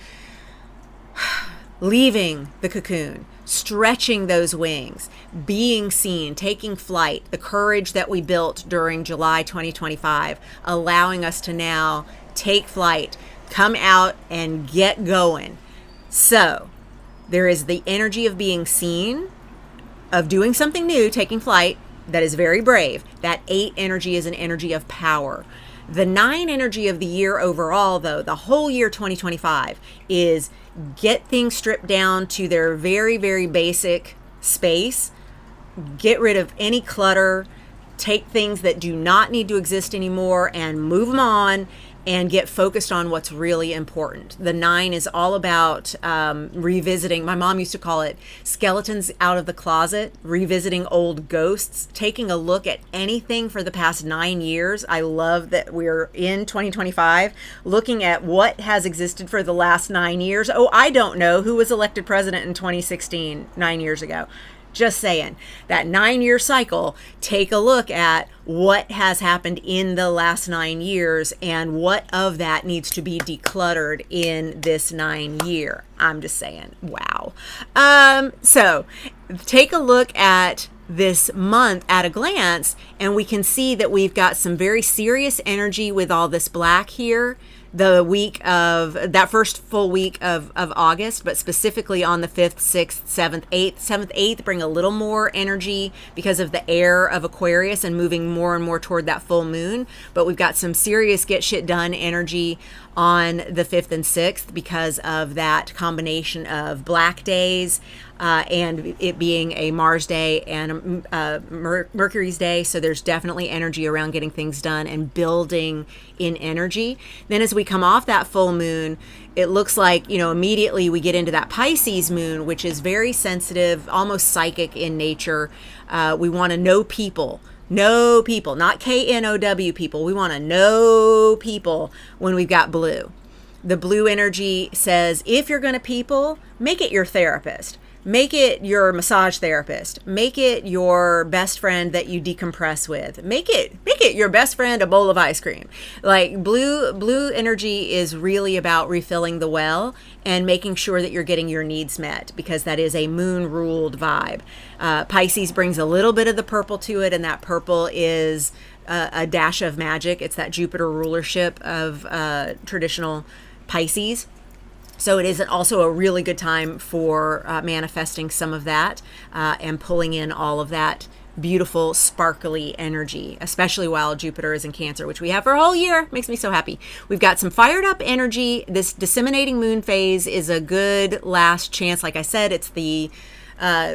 leaving the cocoon, stretching those wings, being seen, taking flight, the courage that we built during July 2025, allowing us to now take flight, come out and get going. So there is the energy of being seen, of doing something new, taking flight, that is very brave. That 8 energy is an energy of power. The 9 energy of the year overall, though, the whole year 2025, is get things stripped down to their very, very basic space. Get rid of any clutter. Take things that do not need to exist anymore and move them on, and get focused on what's really important. The 9 is all about revisiting. My mom used to call it skeletons out of the closet, revisiting old ghosts, taking a look at anything for the past 9 years. I love that we're in 2025, looking at what has existed for the last 9 years. Oh, I don't know who was elected president in 2016, 9 years ago. Just saying, that 9 year cycle, take a look at what has happened in the last 9 years and what of that needs to be decluttered in this 9 year. I'm just saying, wow. So take a look at this month at a glance, and we can see that we've got some very serious energy with all this black here. The week of that first full week of August, but specifically on the 5th, 6th, 7th, 8th. 7th, 8th bring a little more energy because of the air of Aquarius and moving more and more toward that full moon. But we've got some serious get shit done energy on the 5th and 6th because of that combination of black days and it being a Mars day and a Mercury's day. So there's definitely energy around getting things done and building in energy. Then as we come off that full moon, it looks like, immediately we get into that Pisces moon, which is very sensitive, almost psychic in nature. We want to know people. Know people, not KNOW people. We want to know people when we've got blue. The blue energy says, if you're going to people, make it your therapist. Make it your massage therapist. Make it your best friend that you decompress with. Make it your best friend a bowl of ice cream. Like blue energy is really about refilling the well and making sure that you're getting your needs met, because that is a moon ruled vibe. Pisces brings a little bit of the purple to it, and that purple is a dash of magic. It's that Jupiter rulership of traditional Pisces. So it is also a really good time for manifesting some of that and pulling in all of that beautiful, sparkly energy, especially while Jupiter is in Cancer, which we have for a whole year. Makes me so happy. We've got some fired up energy. This disseminating moon phase is a good last chance. Like I said, it's the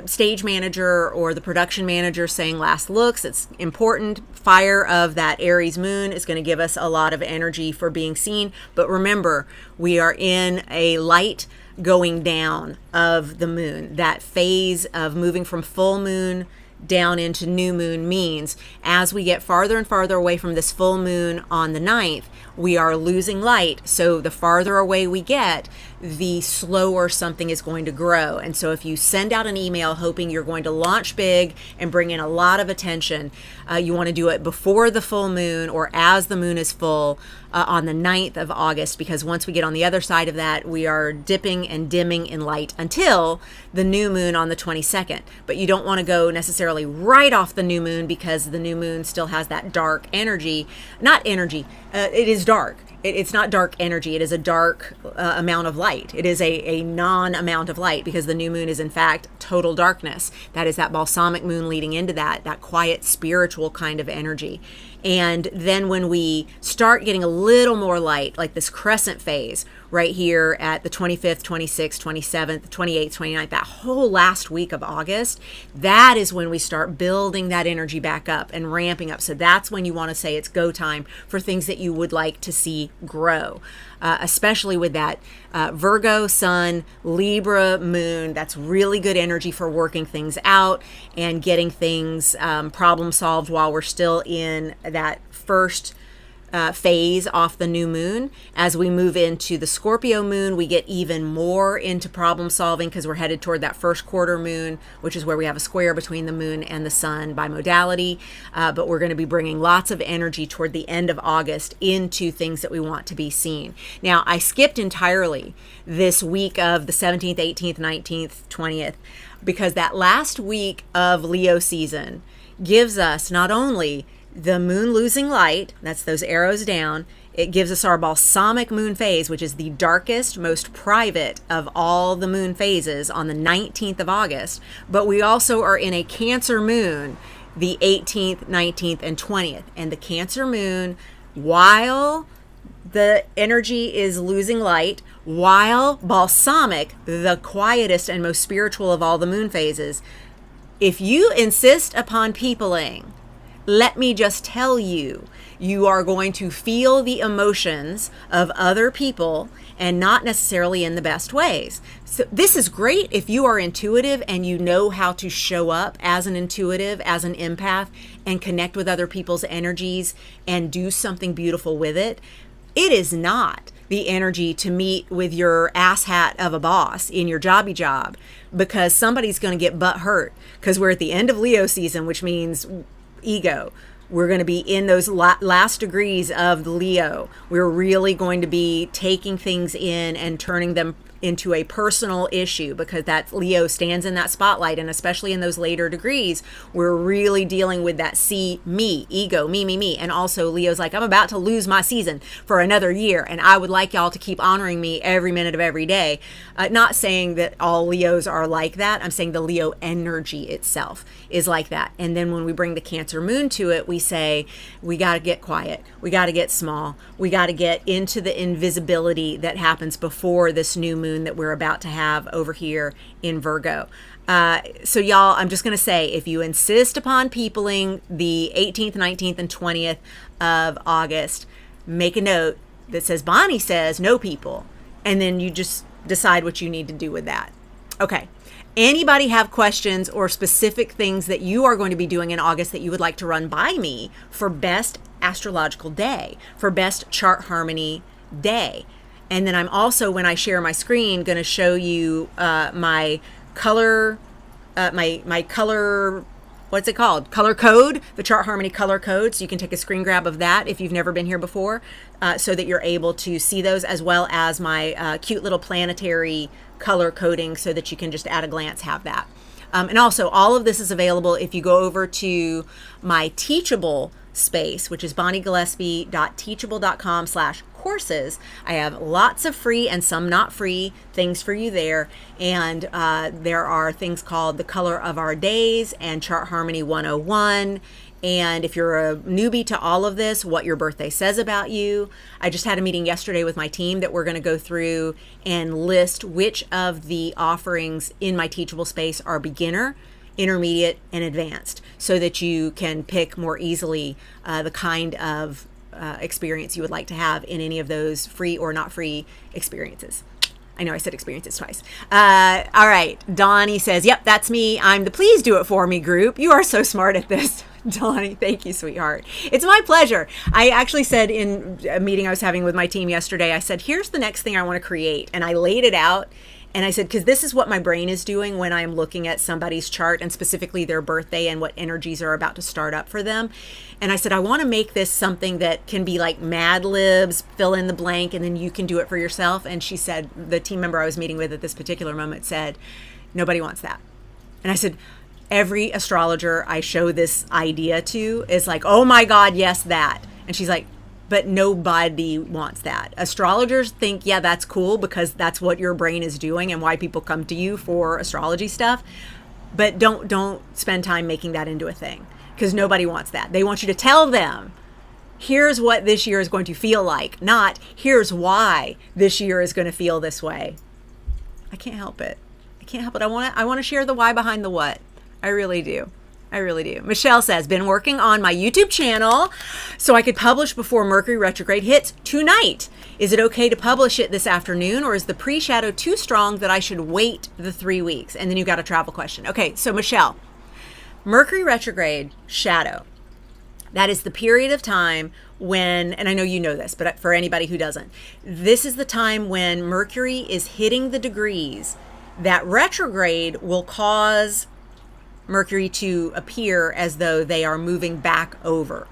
stage manager or the production manager saying last looks. It's important. Fire of that Aries moon is going to give us a lot of energy for being seen. But remember, we are in a light going down of the moon, that phase of moving from full moon down into new moon means as we get farther and farther away from this full moon on the 9th, we are losing light. So the farther away we get, the slower something is going to grow. And so if you send out an email hoping you're going to launch big and bring in a lot of attention, you want to do it before the full moon or as the moon is full on the 9th of August, because once we get on the other side of that, we are dipping and dimming in light until the new moon on the 22nd. But you don't want to go necessarily right off the new moon, because the new moon still has that dark energy. Not energy, it is dark. It's not dark energy. It is a dark amount of light. It is a non-amount of light, because the new moon is in fact total darkness. That is that balsamic moon leading into that quiet spiritual kind of energy. And then when we start getting a little more light, like this crescent phase right here at the 25th, 26th, 27th, 28th, 29th, that whole last week of August, that is when we start building that energy back up and ramping up. So that's when you want to say it's go time for things that you would like to see grow. Especially with that Virgo sun, Libra moon. That's really good energy for working things out and getting things problem solved while we're still in that first phase off the new moon. As we move into the Scorpio moon, we get even more into problem solving, because we're headed toward that first quarter moon, which is where we have a square between the moon and the sun by modality. But we're going to be bringing lots of energy toward the end of August into things that we want to be seen. Now, I skipped entirely this week of the 17th, 18th, 19th, 20th, because that last week of Leo season gives us not only the moon losing light, that's those arrows down, it gives us our balsamic moon phase, which is the darkest, most private of all the moon phases on the 19th of August. But we also are in a Cancer moon, the 18th, 19th, and 20th. And the Cancer moon, while the energy is losing light, while balsamic, the quietest and most spiritual of all the moon phases, if you insist upon peopling, let me just tell you, you are going to feel the emotions of other people, and not necessarily in the best ways. So this is great if you are intuitive and you know how to show up as an intuitive, as an empath, and connect with other people's energies and do something beautiful with it. It is not the energy to meet with your asshat of a boss in your jobby job, because somebody's going to get butt hurt, because we're at the end of Leo season, which means ego. We're going to be in those last degrees of the Leo. We're really going to be taking things in and turning them into a personal issue, because that Leo stands in that spotlight. And especially in those later degrees, we're really dealing with that me, ego, me. And also Leo's like, I'm about to lose my season for another year, and I would like y'all to keep honoring me every minute of every day. Not saying that all Leos are like that. I'm saying the Leo energy itself is like that. And then when we bring the Cancer moon to it, we say, we got to get quiet. We got to get small. We got to get into the invisibility that happens before this new moon that we're about to have over here in Virgo. So y'all, I'm just going to say, if you insist upon peopling the 18th, 19th, and 20th of August, make a note that says, Bonnie says no people. And then you just decide what you need to do with that. Okay. Anybody have questions or specific things that you are going to be doing in August that you would like to run by me for best astrological day, for best chart harmony day? And then I'm also, when I share my screen, going to show you my color, my color, what's it called? Color code, the chart harmony color code. So you can take a screen grab of that if you've never been here before, so that you're able to see those, as well as my cute little planetary color coding, so that you can just at a glance have that. And also, all of this is available if you go over to my Teachable space, which is bonniegillespie.teachable.com/courses. I have lots of free and some not free things for you there. And there are things called The Color of Our Days and Chart Harmony 101. And if you're a newbie to all of this, what your birthday says about you. I just had a meeting yesterday with my team that we're going to go through and list which of the offerings in my Teachable space are beginner, intermediate, and advanced, so that you can pick more easily the kind of experience you would like to have in any of those free or not free experiences. I know I said experiences twice. All right. Donnie says, yep, that's me. I'm the Please Do It For Me group. You are so smart at this. Donnie, thank you, sweetheart. It's my pleasure. I actually said in a meeting I was having with my team yesterday, I said, here's the next thing I want to create. And I laid it out. And I said, because this is what my brain is doing when I'm looking at somebody's chart and specifically their birthday and what energies are about to start up for them. And I said, I want to make this something that can be like Mad Libs, fill in the blank, and then you can do it for yourself. And she said, the team member I was meeting with at this particular moment said, nobody wants that. And I said, every astrologer I show this idea to is like, oh my God, yes, that. And she's like, but nobody wants that. Astrologers think, yeah, that's cool because that's what your brain is doing and why people come to you for astrology stuff. But don't spend time making that into a thing because nobody wants that. They want you to tell them, here's what this year is going to feel like, not here's why this year is going to feel this way. I can't help it. I want to share the why behind the what. I really do. Michelle says, been working on my YouTube channel so I could publish before Mercury retrograde hits tonight. Is it okay to publish it this afternoon, or is the pre-shadow too strong that I should wait the 3 weeks? And then you got a travel question. Okay, so Michelle, Mercury retrograde shadow, that is the period of time when, and I know you know this, but for anybody who doesn't, this is the time when Mercury is hitting the degrees that retrograde will cause Mercury to appear as though they are moving back over.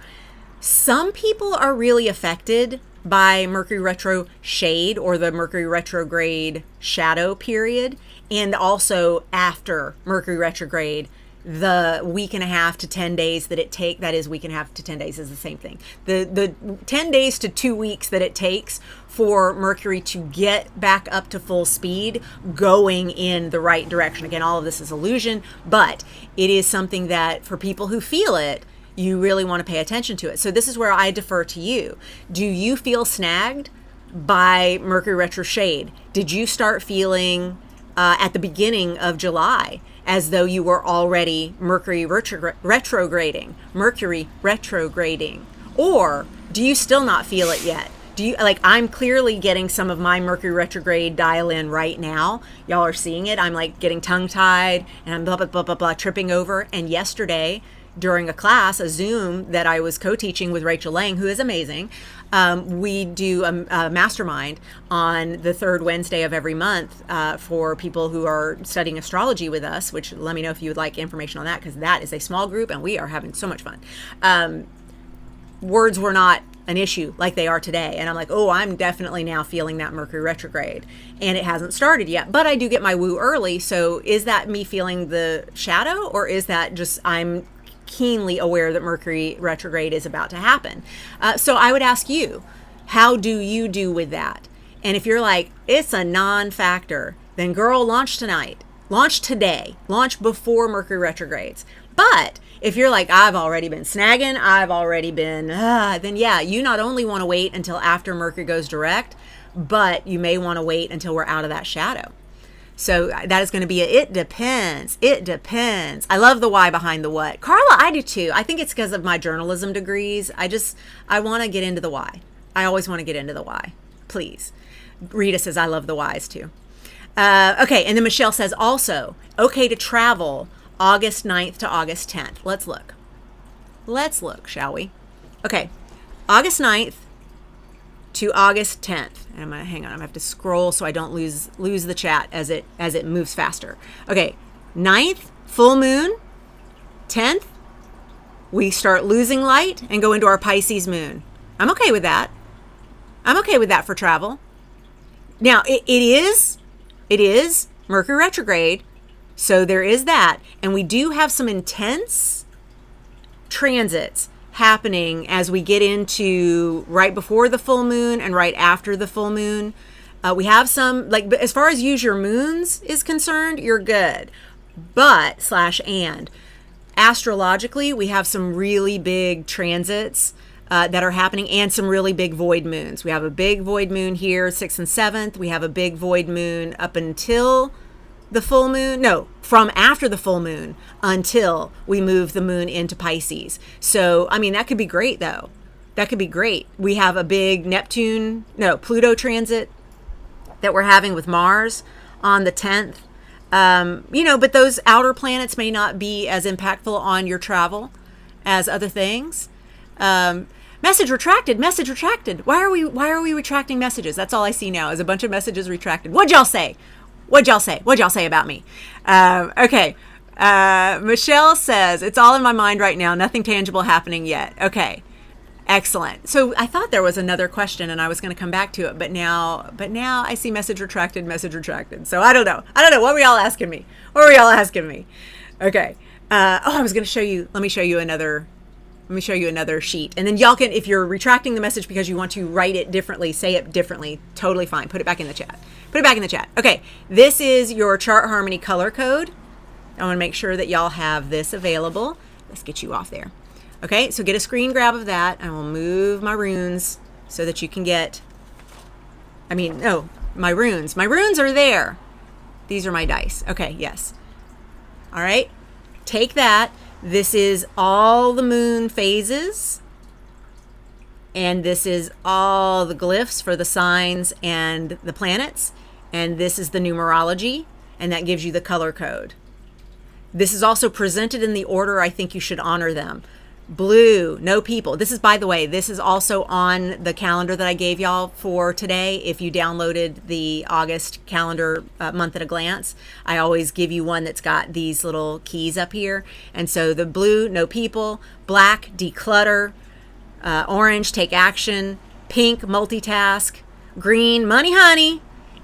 Some people are really affected by Mercury retro shade or the Mercury retrograde shadow period, and also after Mercury retrograde, the week and a half to 10 days that it takes, that is week and a half to 10 days is the same thing. The 10 days to 2 weeks that it takes for Mercury to get back up to full speed going in the right direction. Again, all of this is illusion, but it is something that for people who feel it, you really want to pay attention to it. So this is where I defer to you. Do you feel snagged by Mercury retro shade? Did you start feeling at the beginning of July as though you were already Mercury retrograding? Or do you still not feel it yet? Do you, like, I'm clearly getting some of my Mercury retrograde dial in right now. Y'all are seeing it. I'm like getting tongue tied and I'm blah, blah, blah, blah, blah, tripping over. And yesterday during a class, a Zoom that I was co-teaching with Rachel Lang, who is amazing, we do a mastermind on the third Wednesday of every month for people who are studying astrology with us, which let me know if you would like information on that, because that is a small group and we are having so much fun. Words were not an issue like they are today. And I'm like, oh, I'm definitely now feeling that Mercury retrograde. And it hasn't started yet, but I do get my woo early. So is that me feeling the shadow, or is that just I'm keenly aware that Mercury retrograde is about to happen? So I would ask you, how do you do with that? And if you're like, it's a non-factor, then girl, launch tonight, launch today, launch before Mercury retrogrades. But if you're like, I've already been snagging, I've already been, then yeah, you not only want to wait until after Mercury goes direct, but you may want to wait until we're out of that shadow. So that is going to be it depends. It depends. I love the why behind the what. Carla, I do too. I think it's because of my journalism degrees. I want to get into the why. I always want to get into the why. Please. Rita says, I love the whys too. Okay. And then Michelle says also, okay to travel August 9th to August 10th. Let's look, shall we? Okay. August 9th to August 10th. And I'm gonna hang on. I'm gonna have to scroll so I don't lose the chat as it moves faster. Okay, 9th, full moon. 10th, we start losing light and go into our Pisces moon. I'm okay with that. I'm okay with that for travel. Now it is Mercury retrograde, so there is that, and we do have some intense transits happening as we get into right before the full moon and right after the full moon. We have some, like, as far as use your moons is concerned, you're good. But and astrologically, we have some really big transits that are happening, and some really big void moons. We have a big void moon here, 6th and 7th. We have a big void moon up until the full moon. No, from after the full moon until we move the moon into Pisces. So, I mean, that could be great though. That could be great. We have a big Pluto transit that we're having with Mars on the 10th. But those outer planets may not be as impactful on your travel as other things. Message retracted. Message retracted. Why are we retracting messages? That's all I see now is a bunch of messages retracted. What'd y'all say? What'd y'all say about me? Okay. Michelle says, it's all in my mind right now. Nothing tangible happening yet. Okay. Excellent. So I thought there was another question and I was going to come back to it, but now I see message retracted. So I don't know. What were y'all asking me? Okay. I was going to show you. Let me show you another sheet. And then y'all can, if you're retracting the message because you want to write it differently, say it differently, totally fine. Put it back in the chat. Okay. This is your chart harmony color code. I want to make sure that y'all have this available. Let's get you off there. Okay, so get a screen grab of that. I will move my runes so that you can get, my runes. My runes are there. These are my dice. Okay, yes. All right, take that. This is all the moon phases. And this is all the glyphs for the signs and the planets. And this is the numerology. And that gives you the color code. This is also presented in the order I think you should honor them. Blue, no people. This is, by the way, this is also on the calendar that I gave y'all for today. If you downloaded the August calendar, month at a glance, I always give you one that's got these little keys up here. And so the blue, no people, black, declutter, orange, take action, pink, multitask, green, money, honey,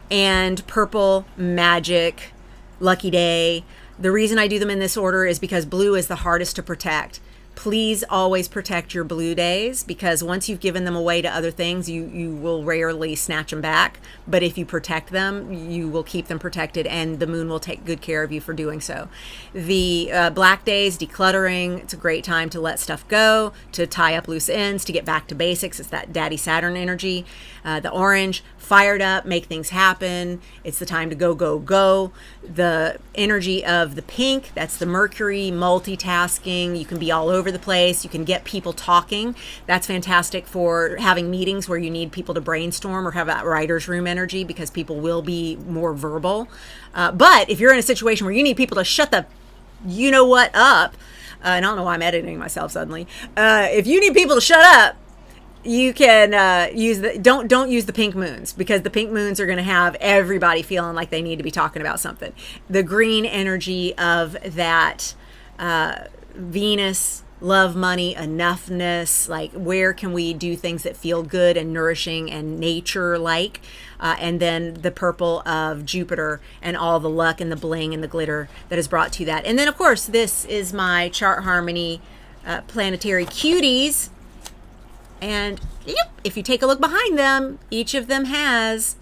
and purple, magic, lucky day. The reason I do them in this order is because blue is the hardest to protect. Please always protect your blue days, because once you've given them away to other things, you will rarely snatch them back. But if you protect them, you will keep them protected, and the moon will take good care of you for doing so. The black days, decluttering, it's a great time to let stuff go, to tie up loose ends, to get back to basics. It's that Daddy Saturn energy. The orange, fired up, make things happen. It's the time to go, go, go. The energy of the pink, that's the Mercury, multitasking. You can be all over the place. You can get people talking. That's fantastic for having meetings where you need people to brainstorm or have that writer's room energy, because people will be more verbal. But if you're in a situation where you need people to shut the you-know-what up, and I don't know why I'm editing myself suddenly. If you need people to shut up, you can don't use the pink moons, because the pink moons are going to have everybody feeling like they need to be talking about something. The green energy of that Venus, love, money, enoughness, like where can we do things that feel good and nourishing and nature-like, and then the purple of Jupiter and all the luck and the bling and the glitter that is brought to that. And then, of course, this is my chart harmony planetary cuties. And if you take a look behind them, each of them has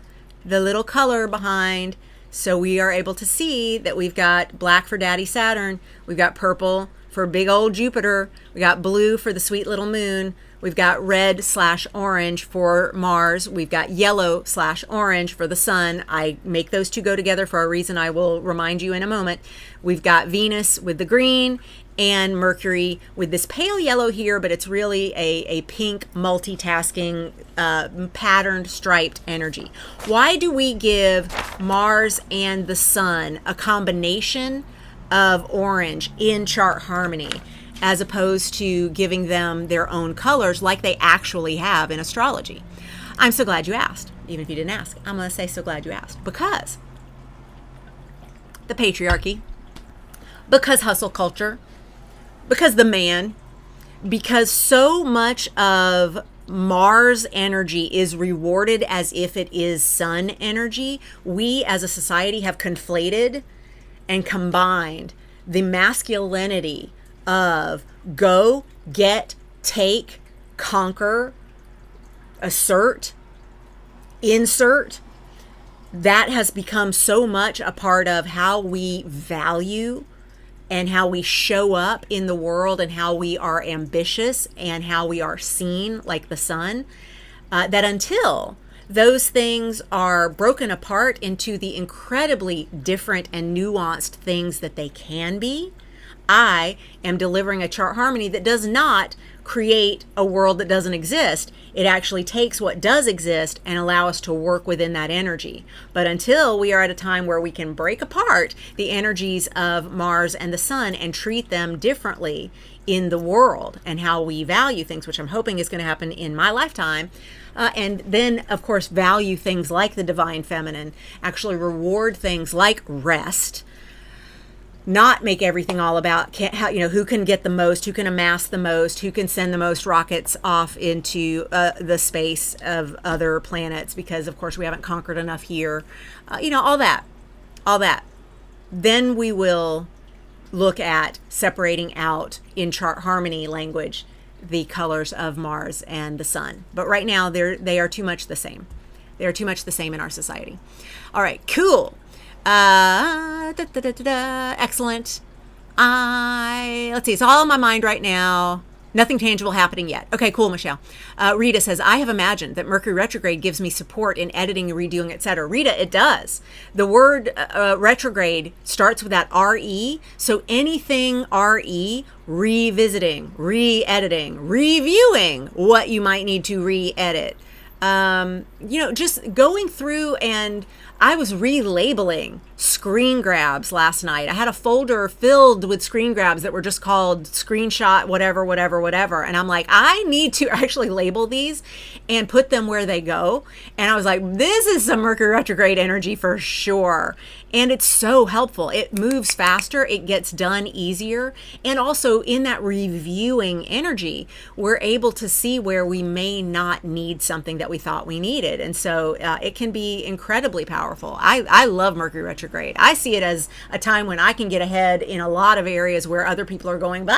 the little color behind. So we are able to see that we've got black for Daddy Saturn. We've got purple for big old Jupiter. We got blue for the sweet little moon. We've got red/orange for Mars. We've got yellow/orange for the sun. I make those two go together for a reason I will remind you in a moment. We've got Venus with the green and Mercury with this pale yellow here, but it's really a pink multitasking patterned striped energy. Why do we give Mars and the sun a combination of orange in chart harmony, as opposed to giving them their own colors like they actually have in astrology? I'm so glad you asked. Even if you didn't ask, I'm going to say so glad you asked, because the patriarchy, because hustle culture, because the man, because so much of Mars energy is rewarded as if it is sun energy, we as a society have conflated and combined the masculinity of go, get, take, conquer, assert, insert. That has become so much a part of how we value and how we show up in the world, and how we are ambitious and how we are seen like the sun, that until those things are broken apart into the incredibly different and nuanced things that they can be, I am delivering a chart harmony that does not create a world that doesn't exist. It actually takes what does exist and allow us to work within that energy. But until we are at a time where we can break apart the energies of Mars and the sun and treat them differently in the world and how we value things, which I'm hoping is going to happen in my lifetime, and then, of course, value things like the divine feminine, actually reward things like rest, not make everything all about who can get the most, who can amass the most, who can send the most rockets off into the space of other planets, because, of course, we haven't conquered enough here. All that. Then we will look at separating out in chart harmony language the colors of Mars and the sun. But right now they are too much the same. They are too much the same in our society. All right, cool. Excellent. Let's see, it's all on my mind right now. Nothing tangible happening yet. Okay, cool, Michelle. Rita says, I have imagined that Mercury retrograde gives me support in editing and redoing, etc. Rita, it does. The word retrograde starts with that RE. So anything RE, revisiting, re-editing, reviewing what you might need to re-edit. Just going through, and I was relabeling screen grabs last night. I had a folder filled with screen grabs that were just called screenshot, whatever. And I'm like, I need to actually label these and put them where they go. And I was like, this is some Mercury retrograde energy for sure. And it's so helpful. It moves faster. It gets done easier. And also in that reviewing energy, we're able to see where we may not need something that we thought we needed. And so it can be incredibly powerful. I love Mercury retrograde. I see it as a time when I can get ahead in a lot of areas where other people are going, bah!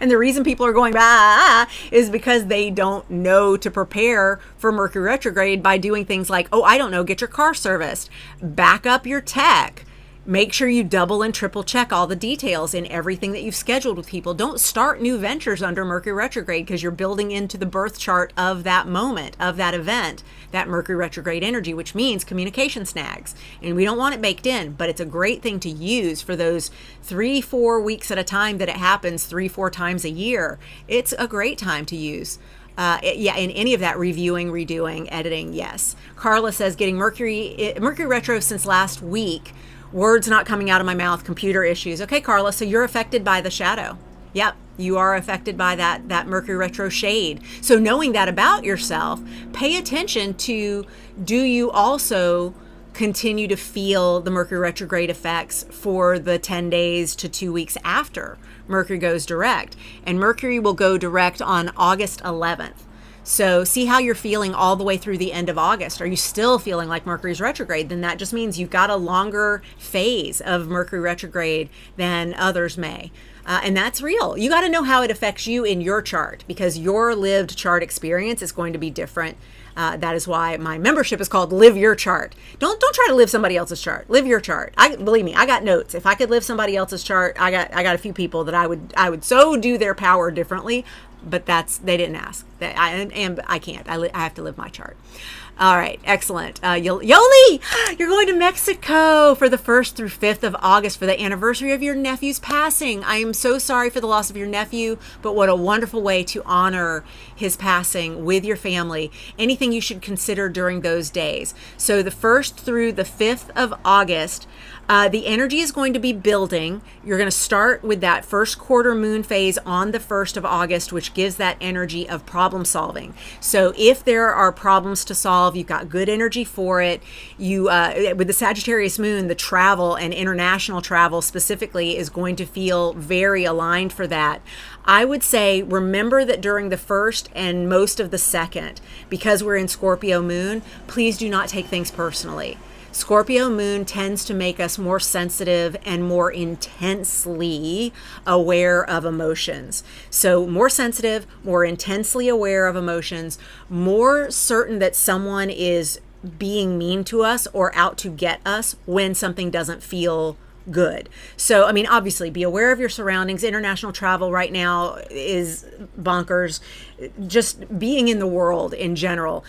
And the reason people are going bah is because they don't know to prepare for Mercury retrograde by doing things like, get your car serviced, back up your tech, make sure you double and triple check all the details in everything that you've scheduled with people. Don't start new ventures under Mercury retrograde because you're building into the birth chart of that moment, of that event, that Mercury retrograde energy, which means communication snags. And we don't want it baked in, but it's a great thing to use for those 3-4 weeks at a time that it happens 3-4 times a year. It's a great time to use. In any of that reviewing, redoing, editing, yes. Carla says, getting Mercury retro since last week. Words not coming out of my mouth, computer issues. Okay, Carla, so you're affected by the shadow. Yep, you are affected by that Mercury retro shade. So knowing that about yourself, pay attention to, do you also continue to feel the Mercury retrograde effects for the 10 days to 2 weeks after Mercury goes direct? And Mercury will go direct on August 11th. So see how you're feeling all the way through the end of August. Are you still feeling like Mercury's retrograde? Then that just means you've got a longer phase of Mercury retrograde than others may. And that's real. You got to know how it affects you in your chart, because your lived chart experience is going to be different. That is why my membership is called Live Your Chart. Don't try to live somebody else's chart. Live your chart. Believe me, I got notes. If I could live somebody else's chart, I got a few people that I would so do their power differently. But they didn't ask. I can't. I have to live my chart. All right, excellent. Yoli, you're going to Mexico for the 1st through 5th of August for the anniversary of your nephew's passing. I am so sorry for the loss of your nephew, but what a wonderful way to honor his passing with your family. Anything you should consider during those days. So the 1st through the 5th of August, the energy is going to be building. You're going to start with that first quarter moon phase on the 1st of August, which gives that energy of problem solving. So if there are problems to solve, you've got good energy for it. You, with the Sagittarius moon, the travel and international travel specifically is going to feel very aligned for that. I would say, remember that during the 1st and most of the 2nd, because we're in Scorpio moon, please do not take things personally. Scorpio moon tends to make us more sensitive and more intensely aware of emotions. So more sensitive, more intensely aware of emotions, more certain that someone is being mean to us or out to get us when something doesn't feel good. So, I mean, obviously, be aware of your surroundings. International travel right now is bonkers. Just being in the world in general,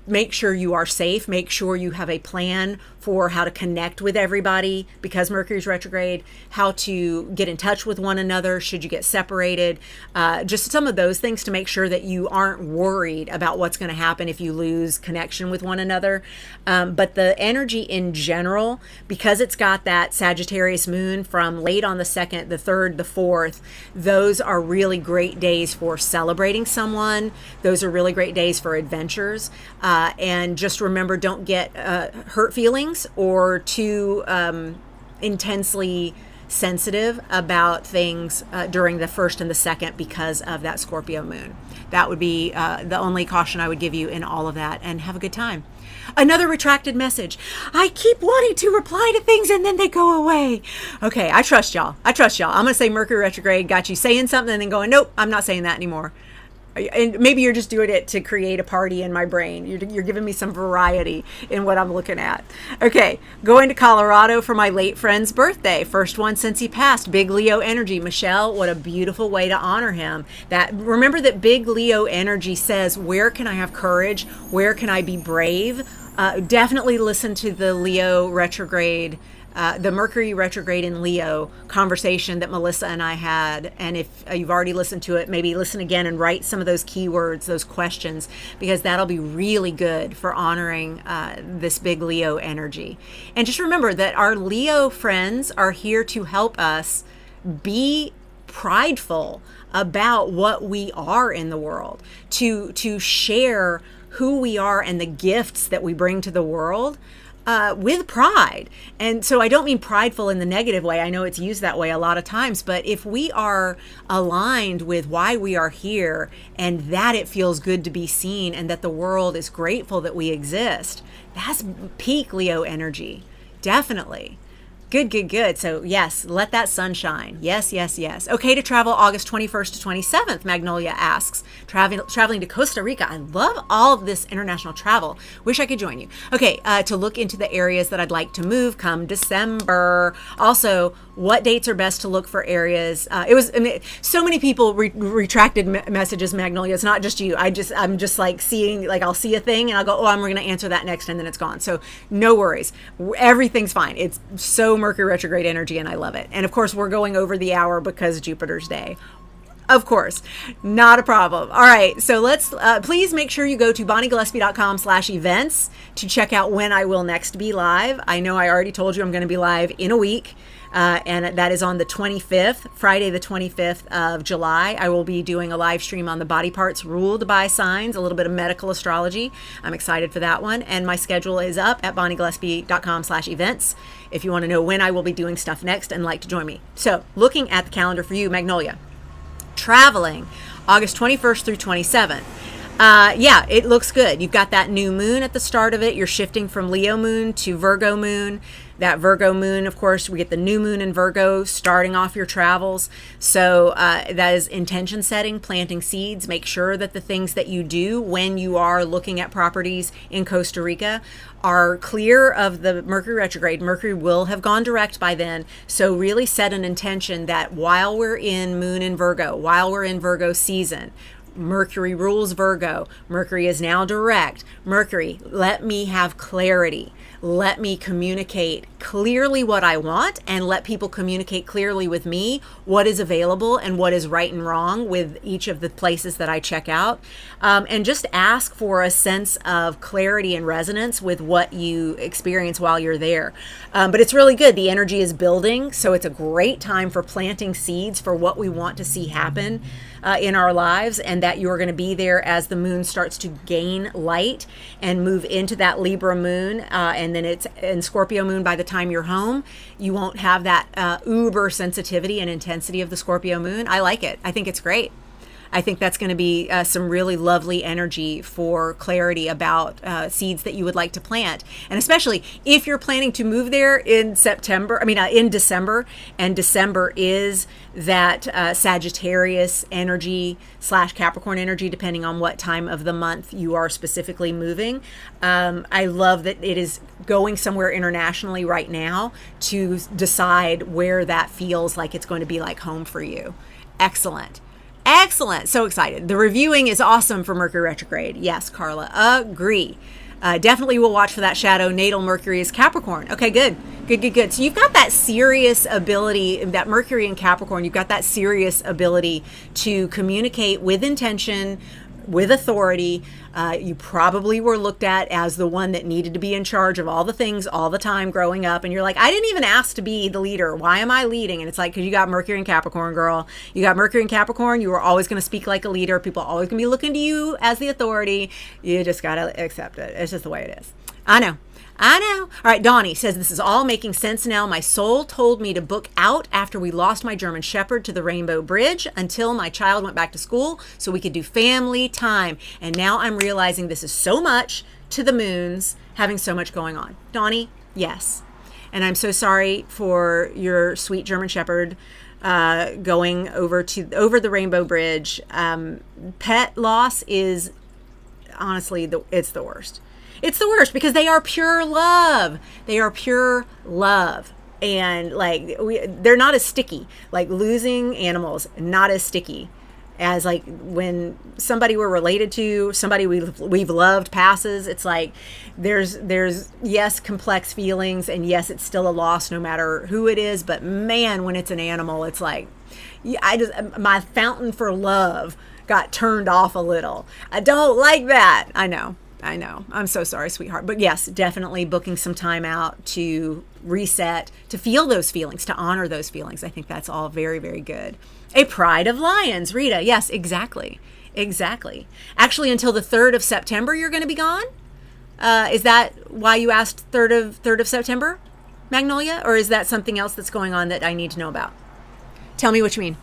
make sure you are safe. Make sure you have a plan for how to connect with everybody because Mercury's retrograde, how to get in touch with one another should you get separated. Just some of those things to make sure that you aren't worried about what's going to happen if you lose connection with one another. But the energy in general, because it's got that Sagittarius moon from late on the 2nd, the 3rd, the 4th, those are really great days for celebrating someone. Those are really great days for adventures. And just remember, don't get hurt feelings or too intensely sensitive about things during the 1st and the 2nd because of that Scorpio moon. That would be the only caution I would give you in all of that, and have a good time. Another retracted message. I keep wanting to reply to things and then they go away. Okay, I trust y'all. I'm going to say Mercury retrograde got you saying something and then going, nope, I'm not saying that anymore. And maybe you're just doing it to create a party in my brain. You're giving me some variety in what I'm looking at. Okay, going to Colorado for my late friend's birthday. First one since he passed. Big Leo energy. Michelle, what a beautiful way to honor him. Remember that big Leo energy says, where can I have courage? Where can I be brave? Definitely listen to the Leo retrograde, the Mercury retrograde in Leo conversation that Melissa and I had. And if you've already listened to it, maybe listen again and write some of those keywords, those questions, because that'll be really good for honoring this big Leo energy. And just remember that our Leo friends are here to help us be prideful about what we are in the world, to share who we are and the gifts that we bring to the world with pride. And so I don't mean prideful in the negative way. I know it's used that way a lot of times, but if we are aligned with why we are here and that it feels good to be seen and that the world is grateful that we exist, that's peak Leo energy. Definitely. Good. So yes, let that sun shine. Yes. Okay to travel August 21st to 27th, Magnolia asks. Traveling to Costa Rica. I love all of this international travel. Wish I could join you. Okay, to look into the areas that I'd like to move come December. Also, what dates are best to look for areas? So many people retracted messages, Magnolia. It's not just you. I'm just like seeing, like I'll see a thing and I'll go, I'm going to answer that next, and then it's gone. So no worries. Everything's fine. It's so Mercury retrograde energy and I love it. And of course, we're going over the hour because Jupiter's day. Of course, not a problem. All right, so let's please make sure you go to bonniegillespie.com/events to check out when I will next be live. I know I already told you I'm going to be live in a week, and that is on the 25th, Friday the 25th of July. I will be doing a live stream on the body parts ruled by signs, a little bit of medical astrology. I'm excited for that one, and my schedule is up at bonniegillespie.com/events if you want to know when I will be doing stuff next and like to join me. So, looking at the calendar for you, Magnolia. Traveling August 21st through 27th. Yeah, it looks good. You've got that new moon at the start of it. You're shifting from Leo moon to Virgo moon. That Virgo moon, of course, we get the new moon in Virgo starting off your travels. So that is intention setting, planting seeds. Make sure that the things that you do when you are looking at properties in Costa Rica are clear of the Mercury retrograde. Mercury will have gone direct by then. So really set an intention that while we're in moon in Virgo, while we're in Virgo season, Mercury rules Virgo. Mercury is now direct. Mercury, let me have clarity. Let me communicate clearly what I want, and let people communicate clearly with me what is available and what is right and wrong with each of the places that I check out. And just ask for a sense of clarity and resonance with what you experience while you're there. But it's really good. The energy is building, so it's a great time for planting seeds for what we want to see happen in our lives, and that you're going to be there as the moon starts to gain light and move into that Libra moon, and then it's in Scorpio moon by the time you're home. You won't have that uber sensitivity and intensity of the Scorpio moon. I like it. I think it's great. I think that's going to be some really lovely energy for clarity about seeds that you would like to plant. And especially if you're planning to move there in in December, and December is that Sagittarius energy / Capricorn energy, depending on what time of the month you are specifically moving. I love that it is going somewhere internationally right now to decide where that feels like it's going to be like home for you. Excellent. Excellent. So excited. The reviewing is awesome for Mercury retrograde. Yes, Carla, agree. Definitely will watch for that shadow. Natal Mercury is Capricorn. Okay, good. Good. So you've got that serious ability, that Mercury in Capricorn, you've got that serious ability to communicate with intention, with authority. You probably were looked at as the one that needed to be in charge of all the things all the time growing up. And you're like, I didn't even ask to be the leader. Why am I leading? And it's like, because you got Mercury in Capricorn, girl. You got Mercury in Capricorn. You are always going to speak like a leader. People are always going to be looking to you as the authority. You just got to accept it. It's just the way it is. I know. All right, Donnie says, this is all making sense now. My soul told me to book out after we lost my German Shepherd to the Rainbow Bridge until my child went back to school so we could do family time. And now I'm realizing this is so much to the moons, having so much going on. Donnie, yes. And I'm so sorry for your sweet German Shepherd going over the Rainbow Bridge. Pet loss is honestly, it's the worst. It's the worst because they are pure love. They are pure love. And like they're not as sticky. Like losing animals, not as sticky as like when somebody we're related to, somebody we've loved passes. It's like there's yes, complex feelings, and yes, it's still a loss no matter who it is. But man, when it's an animal, it's like my fountain for love got turned off a little. I don't like that. I know. I'm so sorry, sweetheart. But yes, definitely booking some time out to reset, to feel those feelings, to honor those feelings. I think that's all very, very good. A pride of lions, Rita. Yes, exactly. Actually, until the 3rd of September, you're going to be gone? Is that why you asked 3rd of September, Magnolia? Or is that something else that's going on that I need to know about? Tell me what you mean.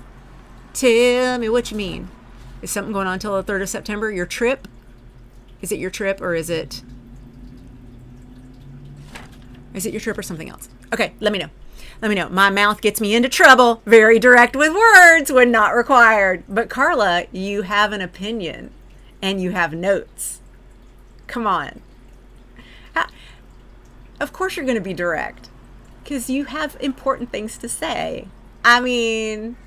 Is something going on until the 3rd of September? Your trip? Is it your trip or is it your trip or something else? Okay, let me know. My mouth gets me into trouble. Very direct with words when not required. But Carla, you have an opinion and you have notes. Come on. Of course you're going to be direct because you have important things to say. I mean,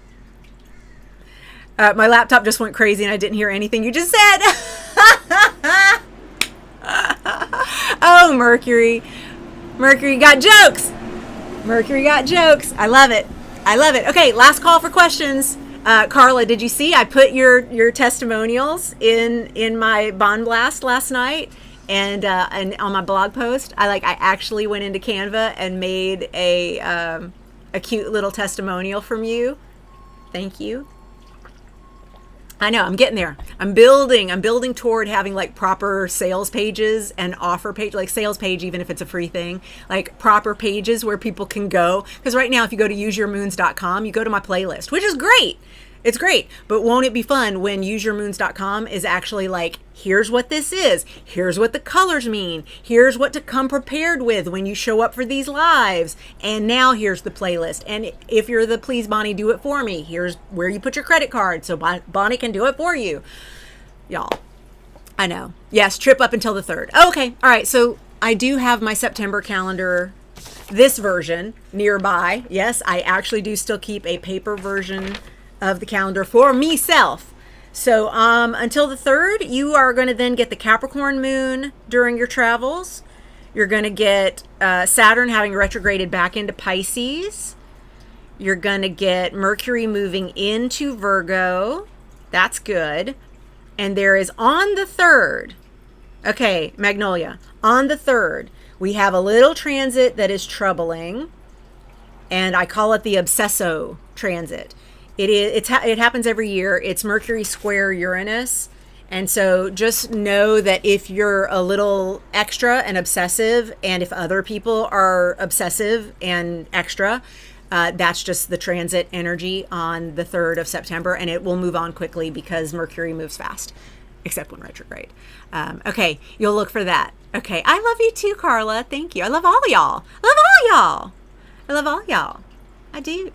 my laptop just went crazy and I didn't hear anything you just said. Oh, Mercury got jokes. I love it. Okay, last call for questions. Carla, did you see I put your testimonials in my Bond Blast last night and on my blog post? I actually went into Canva and made a cute little testimonial from you. Thank you. I know, I'm getting there. I'm building toward having like proper sales pages and offer page, like sales page, even if it's a free thing, like proper pages where people can go. Because right now, if you go to useyourmoons.com, you go to my playlist, which is great. It's great. But won't it be fun when useyourmoons.com is actually like, here's what this is. Here's what the colors mean. Here's what to come prepared with when you show up for these lives. And now here's the playlist. And if you're the please Bonnie do it for me, here's where you put your credit card so Bonnie can do it for you. Y'all, I know. Yes, trip up until the 3rd. Okay. All right. So I do have my September calendar, this version nearby. Yes, I actually do still keep a paper version of the calendar for myself. So until the 3rd, you are going to then get the Capricorn moon during your travels. You're going to get Saturn having retrograded back into Pisces. You're going to get Mercury moving into Virgo. That's good. And there is on the 3rd, okay, Magnolia, on the 3rd, we have a little transit that is troubling. And I call it the obsesso transit. It happens every year. It's Mercury square Uranus. And so just know that if you're a little extra and obsessive, and if other people are obsessive and extra, That's just the transit energy on the 3rd of September, and it will move on quickly because Mercury moves fast, except when retrograde. Okay, you'll look for that. Okay, I love you too, Carla. Thank you. I love all of y'all. I love all y'all. I love all y'all. I do.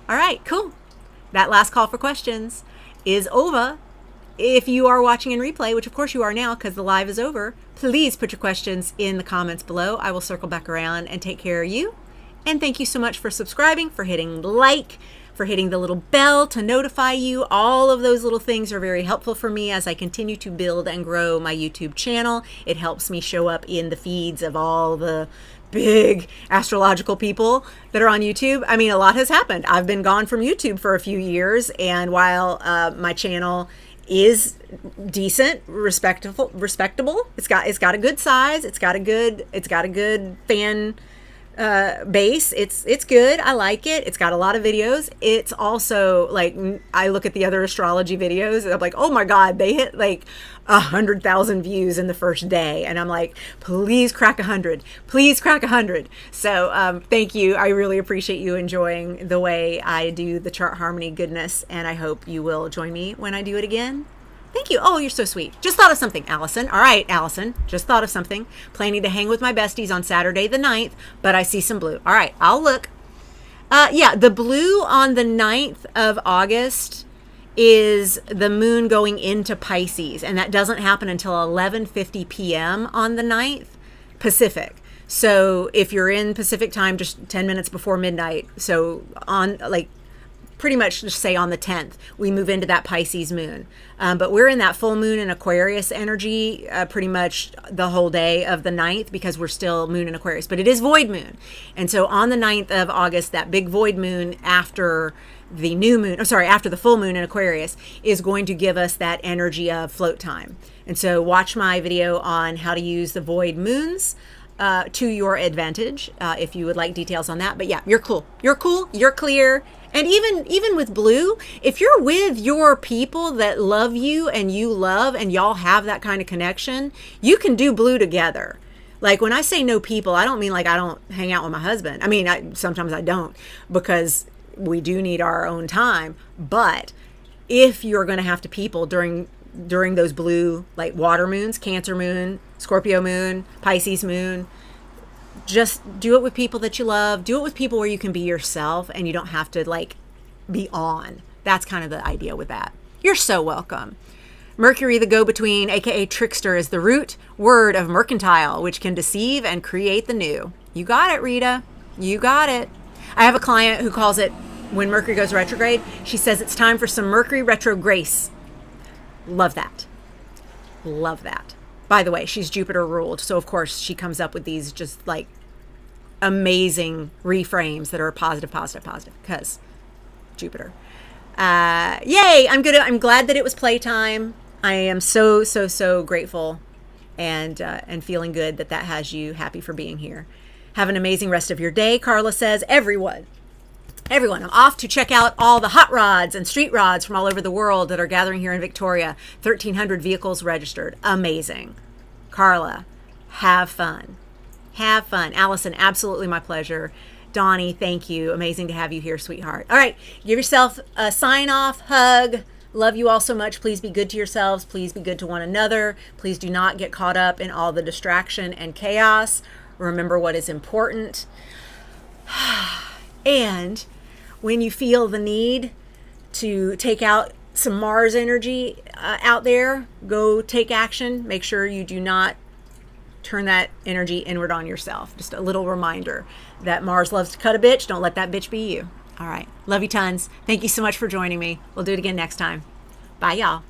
All right, cool. That last call for questions is over. If you are watching in replay, which of course you are now because the live is over, please put your questions in the comments below. I will circle back around and take care of you. And thank you so much for subscribing, for hitting like, for hitting the little bell to notify you. All of those little things are very helpful for me as I continue to build and grow my YouTube channel. It helps me show up in the feeds of all the big astrological people that are on YouTube. I mean, a lot has happened. I've been gone from YouTube for a few years, and while my channel is decent, respectable, it's got a good size, it's got a good fan base. It's good. I like it. It's got a lot of videos. It's also like, I look at the other astrology videos and I'm like, oh my God, they hit like 100,000 views in the first day. And I'm like, please crack 100, please crack 100. So thank you. I really appreciate you enjoying the way I do the chart harmony goodness. And I hope you will join me when I do it again. Thank you. Oh, you're so sweet. Just thought of something, Allison. All right, Allison, just thought of something. Planning to hang with my besties on Saturday the 9th, but I see some blue. All right, I'll look. Yeah, the blue on the 9th of August is the moon going into Pisces, and that doesn't happen until 11:50 p.m. on the 9th, Pacific. So if you're in Pacific time, just 10 minutes before midnight, so on like pretty much just say on the 10th, we move into that Pisces moon. But we're in that full moon in Aquarius energy pretty much the whole day of the 9th because we're still moon in Aquarius, but it is void moon. And so on the 9th of August, that big void moon after the new moon, after the full moon in Aquarius is going to give us that energy of float time. And so watch my video on how to use the void moons to your advantage if you would like details on that. But yeah, you're cool. You're cool. You're clear. And even with blue, if you're with your people that love you and you love and y'all have that kind of connection, you can do blue together. Like when I say no people, I don't mean like I don't hang out with my husband. I mean, sometimes I don't because we do need our own time. But if you're going to have to people during those blue like water moons, Cancer moon, Scorpio moon, Pisces moon, just do it with people that you love. Do it with people where you can be yourself and you don't have to like be on. That's kind of the idea with that. You're so welcome. Mercury, the go-between, aka trickster, is the root word of mercantile, which can deceive and create the new. You got it, Rita. You got it. I have a client who calls it, when Mercury goes retrograde, she says it's time for some Mercury retro grace. Love that. Love that. By the way, she's Jupiter ruled, so of course she comes up with these just like amazing reframes that are positive, because Jupiter. Yay! I'm glad that it was playtime. I am so grateful and feeling good that has you happy for being here. Have an amazing rest of your day. Carla says, everyone, I'm off to check out all the hot rods and street rods from all over the world that are gathering here in Victoria. 1,300 vehicles registered. Amazing. Carla, have fun. Have fun. Allison, absolutely my pleasure. Donnie, thank you. Amazing to have you here, sweetheart. All right, give yourself a sign off, hug. Love you all so much. Please be good to yourselves. Please be good to one another. Please do not get caught up in all the distraction and chaos. Remember what is important. And when you feel the need to take out some Mars energy out there, go take action. Make sure you do not turn that energy inward on yourself. Just a little reminder that Mars loves to cut a bitch. Don't let that bitch be you. All right. Love you tons. Thank you so much for joining me. We'll do it again next time. Bye, y'all.